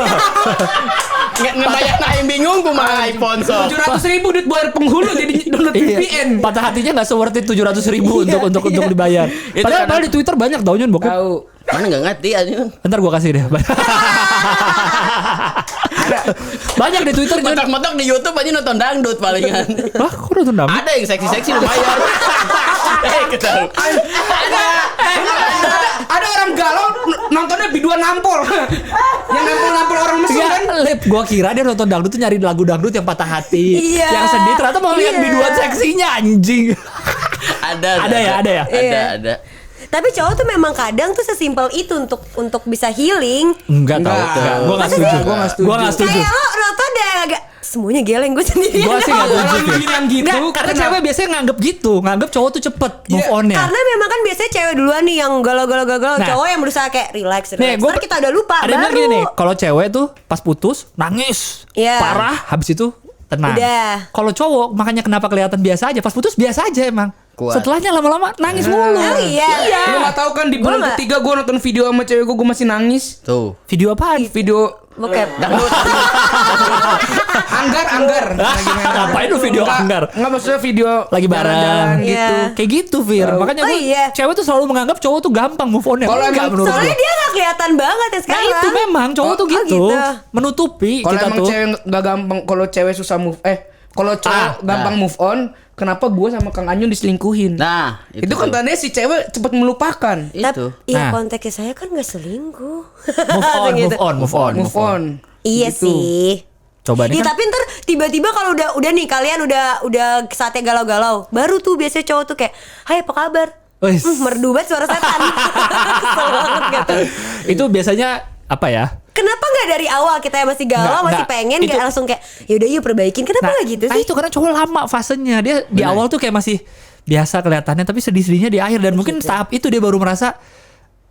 Ngebayar naik bingung kumaha iPhone so. 700.000 duit bayar penghulu jadi download VPN. Iya. Patah hatinya nggak se-worth it 700.000 untuk dibayar. Itu Padahal karena- di Twitter banyak tau Nyun bokep. Tahu. Mana nggak ngerti Anyun. Ntar gua kasih deh. Banyak di Twitter Nyun. Mentok-mentok di YouTube aja nonton dangdut palingan. Wah, kok nonton dangdut? Ada yang seksi-seksi lumayan. Ketahu. Ada orang galau nontonnya biduan nampol. Yang nampol-nampol orang Mesir kan. Lip, gua kira dia nonton dangdut tuh nyari lagu dangdut yang patah hati, Iya. yang sedih, ternyata mau lihat Iya. biduan seksinya anjing. Ada Ada ya? Iya. Ada. Tapi cowok tuh memang kadang tuh sesimpel itu untuk bisa healing. Enggak tahu. Enggak. Gua enggak Masa setuju. sih? Gua nggak setuju. Gua enggak setuju. Kayak lo Roto udah agak semuanya geleng gue sendiri. Gua sih enggak Kalau setuju. lu bilang gitu, Nggak, karena kenapa? cewek biasanya nganggep gitu, nganggep cowok tuh cepet move Iya, on-nya. Karena memang kan biasanya cewek duluan nih yang galau-galau Nah. cowok yang berusaha kayak relax. Nih, gua Ntar kita udah lupa ada yang bilang baru. gini nih, kalau cewek tuh pas putus nangis, Iya. parah, habis itu tenang. Udah. Kalau cowok makanya kenapa kelihatan biasa aja, pas putus biasa aja emang. Kuat. Setelahnya lama-lama nangis mulu. Oh iya. Lu gak tahu kan di bulan Gua nggak. ketiga gue nonton video sama cewek gue masih nangis. Tuh. Video apaan? Video Bokep. anggar. Ngapain lu video anggar? Enggak maksudnya video Lagi bareng jalan-jalan Iya. gitu. Kayak gitu Fir. Makanya Oh, gua, iya. cewek tuh selalu menganggap cowok tuh gampang move on-nya. Kalau Enggak emang- menurut Soalnya gua. dia gak kelihatan banget ya Nah sekarang. itu memang cowok tuh Oh, gitu. gitu. Menutupi Kalau kita emang tuh. cewek nggak gampang, kalau cewek susah kalau cowok gampang move on, kenapa gue sama Kang Anyun diselingkuhin? Nah, itu kan tandanya si cewek cepat melupakan. itu. Iya Nah. konteksnya saya kan gak selingkuh. Move on. Move on. Iya Gitu. sih. Coba nih Iya kan. tapi ntar tiba-tiba kalau udah nih kalian udah saatnya galau-galau, baru tuh biasanya cowok tuh kayak, "Hai apa kabar?" Wis. Merdu banget suara setan. Kesel banget gitu. Itu biasanya apa ya? Kenapa nggak dari awal kita yang masih galau masih Nggak. pengen Itu- kayak langsung kayak yaudah yuk perbaikin. Kenapa nggak gitu nah sih? itu karena cowok lama fasenya. Dia di awal tuh kayak masih biasa kelihatannya, tapi sedih-sedihnya di akhir, dan mungkin tahap itu dia baru merasa,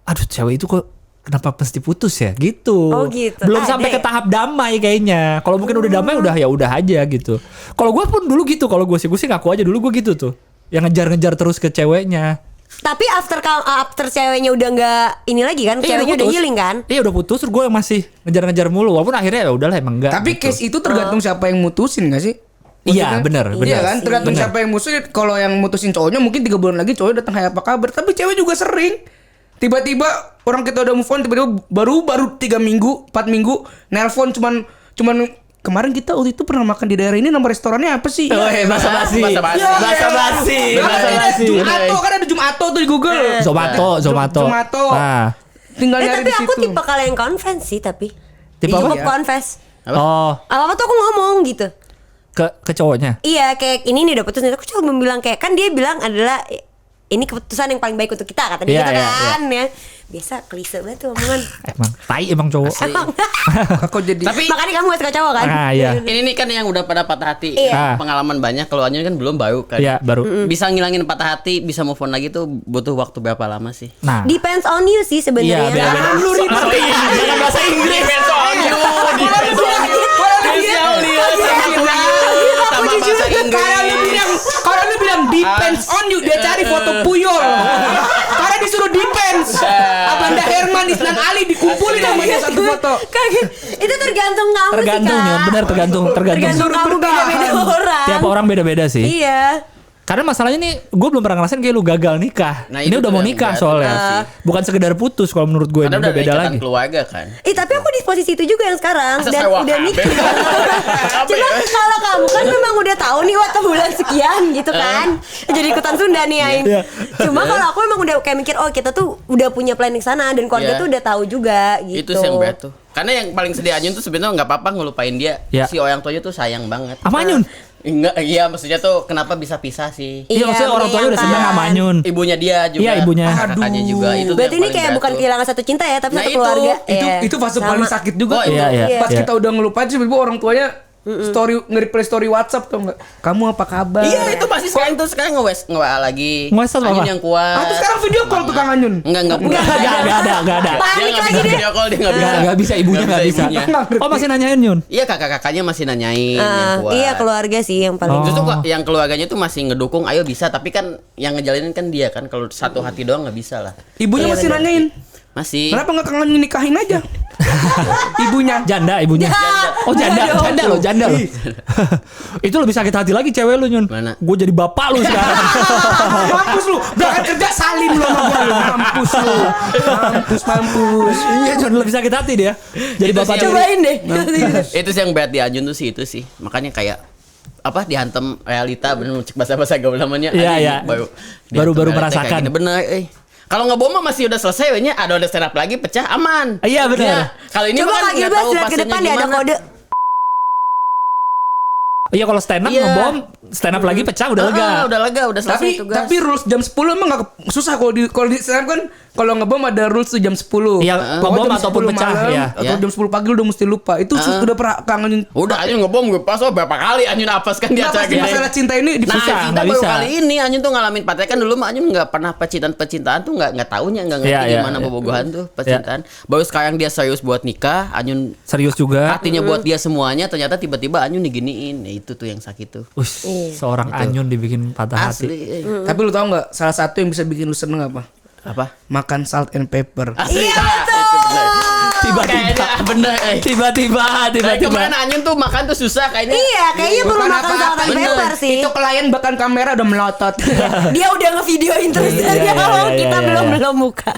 aduh cewek itu kok kenapa mesti putus ya gitu. Oh, gitu. Belum Ada sampai ke ya? tahap damai kayaknya. Kalau mungkin udah damai udah ya udah aja gitu. Kalau gue pun dulu gitu. Kalau gue sih ngaku aja dulu gue gitu tuh. Yang ngejar-ngejar terus ke ceweknya. Tapi after ceweknya udah nggak ini lagi kan, ceweknya udah putus. healing kan? Iya udah putus, terus gue yang masih ngejar-ngejar mulu. Walaupun akhirnya ya udahlah emang enggak. Tapi gitu. case itu tergantung siapa yang mutusin gak sih? Iya, Maksudnya- bener. Iya kan, tergantung Bener. siapa yang mutusin. Kalau yang mutusin cowoknya mungkin 3 bulan lagi cowoknya datang, "Hai apa kabar?" Tapi cewek juga sering. Tiba-tiba orang kita udah move on, tiba-tiba baru 3 minggu, 4 minggu nelpon cuman kemarin kita waktu itu pernah makan di daerah ini, nama restorannya apa sih? Oh, basa-basi. Basa-basi. Basa-basi. Lah, kan ada Basa-basi. Jumato, kan ada Jumato tuh di Google. Zomato. Zomato. Nah. Tinggal nyari Tapi di aku situ. tipe kalian yang confess sih tapi. Tipe Cukup apa? confess. Oh, Apa-apa tuh aku ngomong gitu. ke cowoknya. Iya kayak ini nih udah putus nih. Aku cuma bilang kayak kan dia bilang adalah ini keputusan yang paling baik untuk kita kata dia Iya, gitu iya, kan ya. Biasa klise banget tuh omongan. Emang tai emang cowok. Kok jadi Tapi Makanya kamu gak suka cowok kan? Ah, iya. ini nih kan yang udah pada patah hati. Iya. Pengalaman banyak. Kalau Anyun kan belum baru kan. Iya, baru. Bisa ngilangin patah hati, bisa move on lagi tuh butuh waktu berapa lama sih? Nah. Depends on you sih Iya, sebenarnya. beda-beda. Lu ribet. Ngerti? Jangan bahasa Inggris. Depends on you, depends on you. Sama bahasa Inggris. Kalau lu bilang depends on you, dia cari foto Puyol. Karena disuruh depends. Abanda Herman, Isnan Ali dikumpulin namanya satu foto. Kaget. Itu tergantung kamu Tergantung sih ya, Kak. benar tergantung. Tergantung kamu beda-beda orang. Tiap orang beda-beda sih. Iya. Karena masalahnya nih, gue belum pernah ngerasain kayak lu gagal nikah. Nah, ini itu udah tuh mau yang nikah berat. soalnya. Bukan sekedar putus kalau menurut gue. Karena Ini udah beda ikatan lagi. keluarga kan. Tapi aku di posisi itu juga yang sekarang Masa dan sewa udah KB? mikir. Cuma kalau kamu kan memang udah tahu nih waktu bulan sekian gitu kan. Jadi ikutan Sunda nih Aing. Iya. Cuma kalau aku memang udah kayak mikir oh kita tuh udah punya planning sana dan keluarga Iya. tuh udah tahu juga gitu. Itu sih yang berat tuh. Karena yang paling sedih Anyun tuh sebenarnya nggak apa-apa ngelupain dia. Ya. Si orang tuanya tuh sayang banget. Apa Anyun? Enggak, iya maksudnya tuh kenapa bisa pisah sih? Iya, maksudnya orang tuanya udah seneng sama Anyun. Ibunya dia juga. Iya, ibunya. Kakaknya juga. Itu tuh Berarti yang ini paling kayak berat bukan tuh. kehilangan satu cinta ya, tapi Nah, satu itu. keluarga. Itu fase Sama. paling sakit juga Oh, tuh. iya, iya. Pas Iya. kita udah ngelupain tiba-tiba orang tuanya story nge-reply story WhatsApp tuh enggak. Kamu apa kabar? Iya, itu masih sekarang nge-WA lagi. Nge-WhatsApp Anyun apa? yang kuat. Ah, tuh sekarang video call tuh Kang Anyun. Enggak. Enggak ada. Panik Dia nggak lagi bisa dia. video call, dia nggak bisa. Enggak bisa, ibunya enggak bisa. ibunya. Oh, masih nanyain Yun. Iya, kakak-kakaknya masih nanyain yang kuat. Iya keluarga sih yang paling. Justru kok yang keluarganya tuh masih ngedukung, ayo bisa, tapi kan yang ngejalinin kan dia kan, kalau satu hati doang nggak bisa lah. Ibunya Iya, masih bener. nanyain. Masih. Kenapa enggak Kang Anyun nikahin aja? Ibunya. Janda ibunya. Oh janda loh. Itu lebih sakit hati lagi cewek lu Nyun. Mana? Gue jadi bapak lu sekarang. Mampus lu. Berangkat kerja salim lu sama gua lu. Mampus lu. Mampus. Iya Nyun lebih sakit hati dia. Jadi Itu bapak sih yang- cewek. Cobain deh. Itu sih yang berat di Ajun tuh sih itu sih. Makanya kayak apa dihantem realita bener cek bahasa gaul namanya. Iya, Anjing, iya. Baru Baru realita merasakan. kayak gini. Bener, Kalau ngebom mah masih udah selesai, wehnya ada stand up lagi pecah aman. Iya, bener. Kalau ini Coba mah kan Kak nggak Gilbas tahu lihat ke pasiennya depan deh ada gimana. kode. Iya kalau stand up Iya. ngebom, stand up lagi pecah udah lega. Udah lega, udah selesai tugas. Tapi rules jam 10 emang gak susah kalau di stand up kan kalau ngebom ada rules tuh jam 10. Iya, Pokoknya ngebom jam ataupun 10 pecah, malam, iya. Atau Iya. jam 10 pagi lu udah mesti lupa. Itu udah pernah kangen. Udah Anyun ngebom gue pas berapa kali Anyun apes kan di Nah, acara pasti gede. masalah cinta ini Nah, dipisah. kita nggak baru bisa. kali ini Anyun tuh ngalamin patah kan dulu mah Anyun nggak pernah percintaan tuh nggak taunya nggak ngerti Iya, iya, gimana iya. bobogohan tuh percintaan. Baru sekarang dia serius buat nikah, Anyun Serius juga. artinya buat dia semuanya ternyata tiba-tiba Anyun diginiin. Ya, itu tuh yang sakit tuh. Seorang Anyun dibikin patah hati. Asli. Tapi lu tau gak salah satu yang bisa bikin lu seneng apa? Apa? Makan salt and pepper. Asli. Iya, Ah, betul. itu bener. Tiba-tiba. Kayaknya bener. Tiba-tiba. Kayak kemarin Anyun tuh makan tuh susah kayaknya. Iya, kayaknya perlu Bukan makan apa-apa, salt and bener. pepper sih. Itu klien bahkan kamera udah melotot. Dia udah ngevideoin terus Iya, dari iya, awal iya, kita iya, belum buka.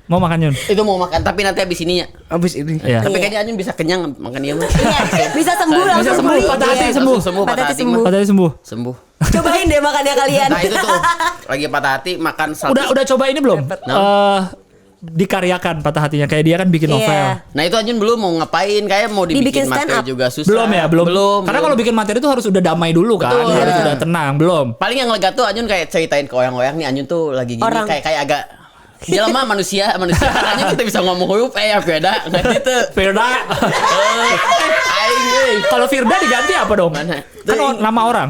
Mau makan Yun? Itu mau makan tapi nanti abis ininya. Abis ini. Iya. Tapi kayaknya Anyun bisa kenyang makan dia mah. Iya, bisa sembuh Bisa langsung sembuh, beli. patah hati Iya. sembuh. Sembuh Patah patah hati hati sembuh. mah. Patah hati sembuh. Sembuh. Cobain deh makannya kalian. Nah itu tuh lagi patah hati makan salt. Udah coba ini belum? Dikaryakan patah hatinya kayak dia kan bikin novel. Iya. Nah itu Anyun belum mau ngapain, kayak mau Dibikin dibikin stand materi up. juga susah. Belum ya, belum. Karena kalau bikin materi itu harus udah damai dulu kan, Betul. harus Iya. udah tenang, belum. paling yang lega tuh Anyun kayak ceritain ke orang-orang nih Anyun tuh lagi gini Orang. kayak agak dia mah manusia Anyun kita bisa ngomong huruf ya beda nggak gitu. Firda. Aing euy. Kalau Firda diganti apa dong? Mana? Kan nama orang.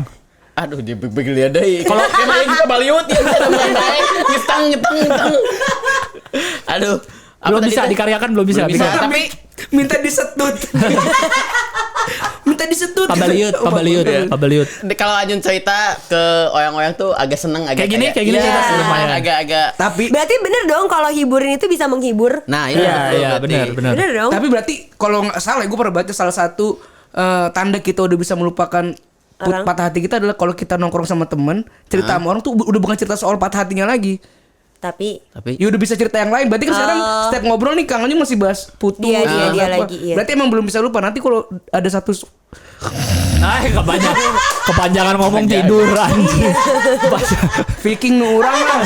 Aduh dia begil dia deh. Kalau kemarin kita Baliut ya bisa teman naik ngitang. Aduh. Apa Belum tadi bisa tuh? dikaryakan, belum bisa. Belum bisa. Bisa. Tapi Minta disetut. Minta disetut. Pabaliut. kalau Anyun cerita ke orang-orang tuh agak seneng agak Kayak gini iya, cerita lumayan. agak Tapi Berarti bener dong kalau hiburin itu bisa menghibur. nah Iya, betul, berarti. benar. Bener dong. Tapi berarti kalau nggak salah, gue pernah baca salah satu tanda kita udah bisa melupakan Orang. patah hati kita adalah kalau kita nongkrong sama temen, cerita sama orang tuh udah bukan cerita soal patah hatinya lagi. Tapi Tapi Ya udah bisa cerita yang lain. Berarti kan sekarang setiap ngobrol nih Kang Anyun masih bahas putus. Dia apa. lagi, iya. Berarti emang belum bisa lupa. Nanti kalau ada satu Kepanjangan ngomong tidur anjing. Viking nu orang lah.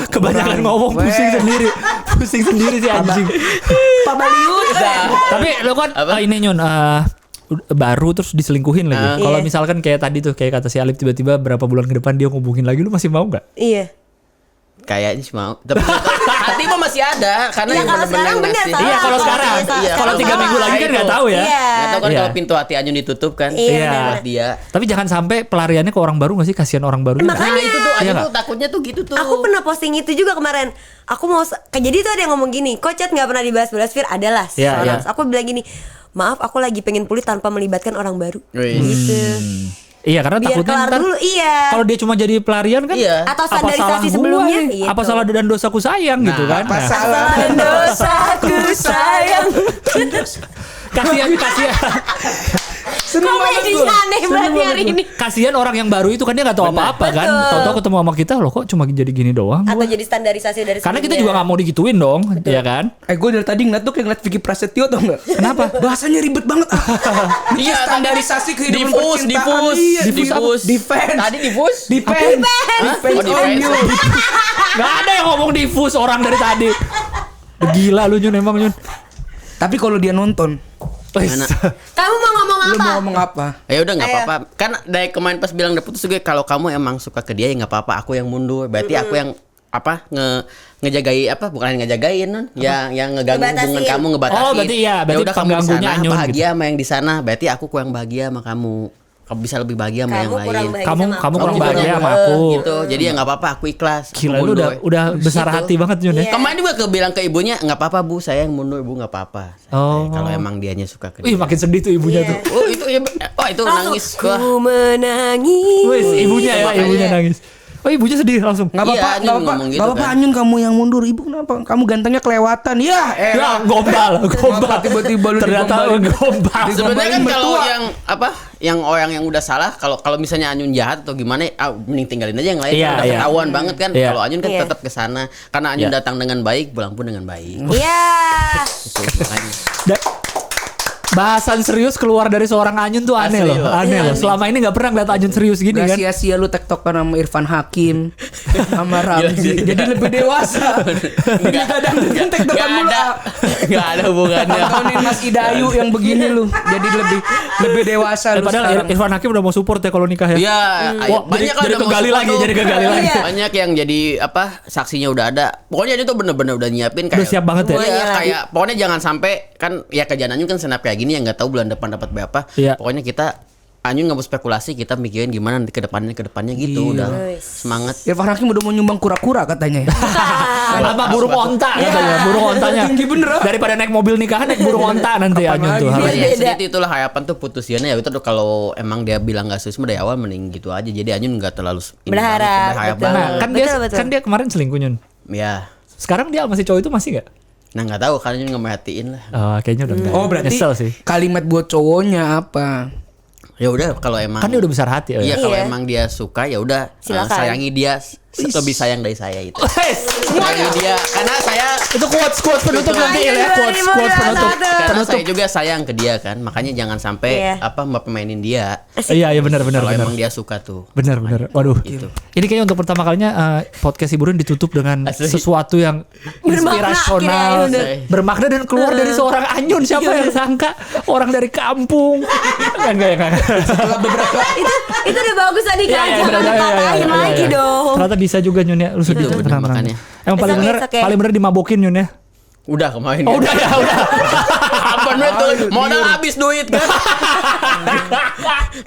Kebanyakan ngomong pusing sendiri. Pusing sendiri sih anjing. Pak Baliut. Tapi lo kan Apa? ini Nyun baru terus diselingkuhin lagi. Kalau Iya. misalkan kayak tadi tuh kayak kata si Alif tiba-tiba berapa bulan ke depan dia ngubungin lagi, lu masih mau nggak? iya. kayaknya sih mau. Tapi hati mah masih ada karena Iya, yang kalau bener-bener sekarang bener, ngasih. salah. Iya kalau sekarang. Iya, Kalau 3 salah. minggu lagi kan nggak tahu ya. Iya. Nggak tahu kan Iya. kalau pintu hati Anyun ditutup kan. Iya, Buat dia. Tapi jangan sampai pelariannya ke orang baru nggak sih? Kasihan orang barunya. Makanya. Nah itu tuh Iya Anyun nggak? tuh takutnya tuh gitu tuh. Aku pernah posting itu juga kemarin. Aku mau jadi tuh ada yang ngomong gini, kok chat nggak pernah dibahas-bahas Fir adalah Iya, seorang. iya. Aku bilang gini, maaf aku lagi pengen pulih tanpa melibatkan orang baru. Wih. Gitu. Iya karena Biar takutnya kelar ntar dulu, iya. kalau dia cuma jadi pelarian kan Iya. Atau apa salah standarisasi gua sebelumnya, nih? gitu. Apa salah dan dosaku sayang gitu kan. apa Nah, salah? Salah dan dosaku sayang. kasihan Seneng banget Komedinya gua. aneh Seneng banget nih banget hari gua. ini. Kasihan orang yang baru itu kan dia nggak tahu apa-apa kan. Betul. Tahu-tahu ketemu sama kita loh kok cuma jadi gini doang. Atau gua. jadi standarisasi dari Karena kita sebelumnya. juga nggak mau digituin dong, ya kan? Gue dari tadi ngeliat tuh kayak ngeliat Vicky Prasetyo tau gak? Kenapa? Bahasanya ribet banget. Ini Iya, standarisasi kehidupan Diffus, percintaan. diffus, Iya, diffus. Defense. Tadi diffus. Depends. Hah? Depends Oh, on defense. you. Gak ada yang ngomong diffus orang dari tadi. Gila lu Nyun emang Nyun. Tapi kalau dia nonton, Gimana? Kamu mau ngomong lu apa? mau ngomong apa? Ya udah nggak Ayo. apa-apa. Kan dari kemarin pas bilang udah putus juga kalau kamu emang suka ke dia ya nggak apa-apa. Aku yang mundur. Berarti aku yang apa ngejagain apa bukan ngejagain non yang ngeganggu Ngebatasin. hubungan kamu ngebatasin. Oh, berarti iya, berarti ya udah kamu di pengganggunya sana Anyun bahagia sama yang di sana. Berarti aku kurang bahagia sama kamu. Kamu bisa lebih bahagia sama Kamu yang kurang lain. bahagia Kamu sama kamu aku. kurang Kamu bahagia kurang sama bahagia. aku. Gitu. Jadi ya nggak apa-apa. Aku ikhlas. Aku Gila lu mundur. udah besar Gitu. hati banget Nyun ya. Iya. Kemarin juga bilang ke ibunya nggak apa-apa bu, saya yang mundur bu nggak apa-apa. Oh. Kalau emang dianya suka ke Wih dia. makin sedih tuh ibunya Iya. tuh. Oh itu ya, oh itu Langsung, nangis gua. Ku menangis. Wih ibunya ya, Makanya. ibunya nangis. Oh ibunya sedih langsung. Nggak Iya, apa-apa, Anyun nggak apa-apa. ngomong gitu Nggak apa-apa kan. Anyun kamu yang mundur. Ibu kenapa? Kamu gantengnya kelewatan. Ya, Ya gombal. Tiba-tiba lu Ternyata digombalin. gombal. Sebenarnya kan Digombalin kalau mertua. yang apa, yang orang yang udah salah, kalau misalnya Anyun jahat atau gimana, mending tinggalin aja yang lain. Iya, Udah iya. ketahuan banget kan. Iya. Kalau Anyun kan Iya. tetap ke sana, karena Anyun Iya. datang dengan baik, pulang pun dengan baik. Iya. Itu makanya. Bahasan serius keluar dari seorang Anyun tuh aneh Asli loh, loh. aneh Iya, loh. Selama ini nggak pernah ngeliat Anyun serius gini Gak kan? sia-sia lu tektokan sama Irfan Hakim sama Ramzi. Jadi lebih dewasa. Ini kadang-kadang tektokan mulu. Nggak ada hubungannya. Tontonin Mas Idayu yang begini lu. Jadi lebih dewasa lu Padahal sekarang. Irfan Hakim udah mau support ya kalau nikah ya. Iya, Wah, banyak jadi udah mau kegali support lagi, tuh. jadi kegali Iya. lagi. Banyak yang jadi apa saksinya udah ada. Pokoknya dia tuh bener-bener udah nyiapin kayak Udah siap banget ya? Iya, Semuanya. kayak pokoknya jangan sampai kan ya kerjaan Anyun kan senap kayak gini yang nggak tahu bulan depan dapat berapa. Iya. Pokoknya kita Anyun nggak mau spekulasi, kita mikirin gimana nanti ke depannya gitu Iya. udah semangat. Irfan Hakim udah mau nyumbang kura-kura katanya ya. Apa burung onta katanya, burung ontanya. Tinggi bener, ah. Daripada naik mobil nikahan naik burung onta nanti Anyun tuh. lagi? harusnya. Makanya Beda. sedikit itulah harapan tuh putusannya ya itu tuh kalau emang dia bilang nggak serius dari awal mending gitu aja. Jadi Anyun nggak terlalu ini Berharap, banget, berharap betul. Nah, banget. kan dia Betul, betul. kan dia kemarin selingkuh Nyun. Ya. Sekarang dia masih cowok itu masih nggak? Nah nggak tahu kan Anyun nggak merhatiin lah. Oh, kayaknya udah enggak. Oh berarti Nyesel sih. kalimat buat cowoknya apa? Ya udah kalau emang Kan dia udah besar hati. Iya kalau Iya. emang dia suka ya udah Silakan. sayangi dia lebih sayang dari saya itu. Semuanya. Sayangi dia karena saya Itu quotes penutup nanti Anyun ya, quotes 2021. penutup. karena saya juga sayang ke dia kan. Makanya jangan sampai Iya. apa pemainin dia. Iya, iya benar Kalau emang dia suka tuh. Benar. Waduh. Gitu. Ini kayaknya untuk pertama kalinya podcast hiburan ditutup dengan Asli. sesuatu yang Bermakna, inspirasional, akhirnya, bermakna dan keluar dari seorang Anyun. Siapa yang sangka orang dari kampung? Enggak. Itu udah bagus tadi kan. Jangan dipatahin lagi dong. Ternyata bisa juga Nyun ya. Lu sedih Bener, tenang. makanya. Emang paling It's bener okay. paling bener dimabokin Nyun ya. Udah kemarin. Oh udah ya, udah. Apa duit tuh? Modal habis duit kan.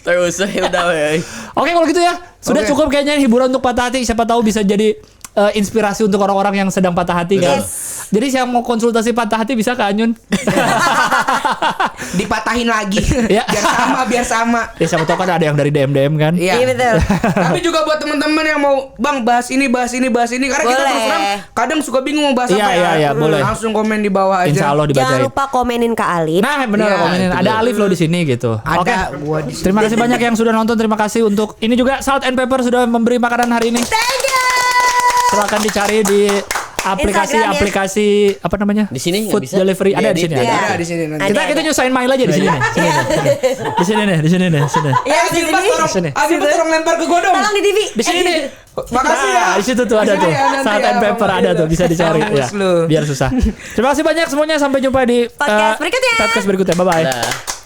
Terus ya udah weh. Oke kalau gitu ya. Sudah Oke. cukup kayaknya hiburan untuk patah hati. Siapa tahu bisa jadi inspirasi untuk orang-orang yang sedang patah hati kan. Jadi yang mau konsultasi patah hati bisa ke Anyun. Dipatahin lagi. Ya. Biar sama. Ya siapa tahu kan ada yang dari DM kan. Iya. Iya betul. Tapi juga buat teman-teman yang mau Bang bahas ini karena kita Boleh. terus terang kadang suka bingung mau bahas Iya, apa ya. iya, boleh. Langsung komen di bawah aja. Insya Allah Jangan dibacain. lupa komenin ke Alif. Nah benar Iya, komenin. itu Ada benar. Alif loh di sini gitu. Ada Oke. gua di sini. Terima kasih banyak yang sudah nonton. Terima kasih untuk ini juga Salt and Pepper sudah memberi makanan hari ini. Thank you. Silakan dicari di Instagram, ya. aplikasi apa namanya? Di sini nggak Food bisa? delivery ada di Diedit, sini. ya? Ada. Ada di sini nanti. Kita Ada. nyusahin mail aja di sini nih. Sini nih. Di sini nih, di sini nih, sini. Ya di Pas sini. tolong, Sini. Abi tolong lempar ke gua dong. Tolong di TV. Di sini nih. Makasih ya. Nah, di situ tuh ada Di sini tuh. ya, nanti Salt ya, and Pepper Bang. ada tuh bisa dicari Mampus ya. lu. Biar susah. Terima kasih banyak semuanya sampai jumpa di Podcast berikutnya. Podcast berikutnya. Bye bye. Dah.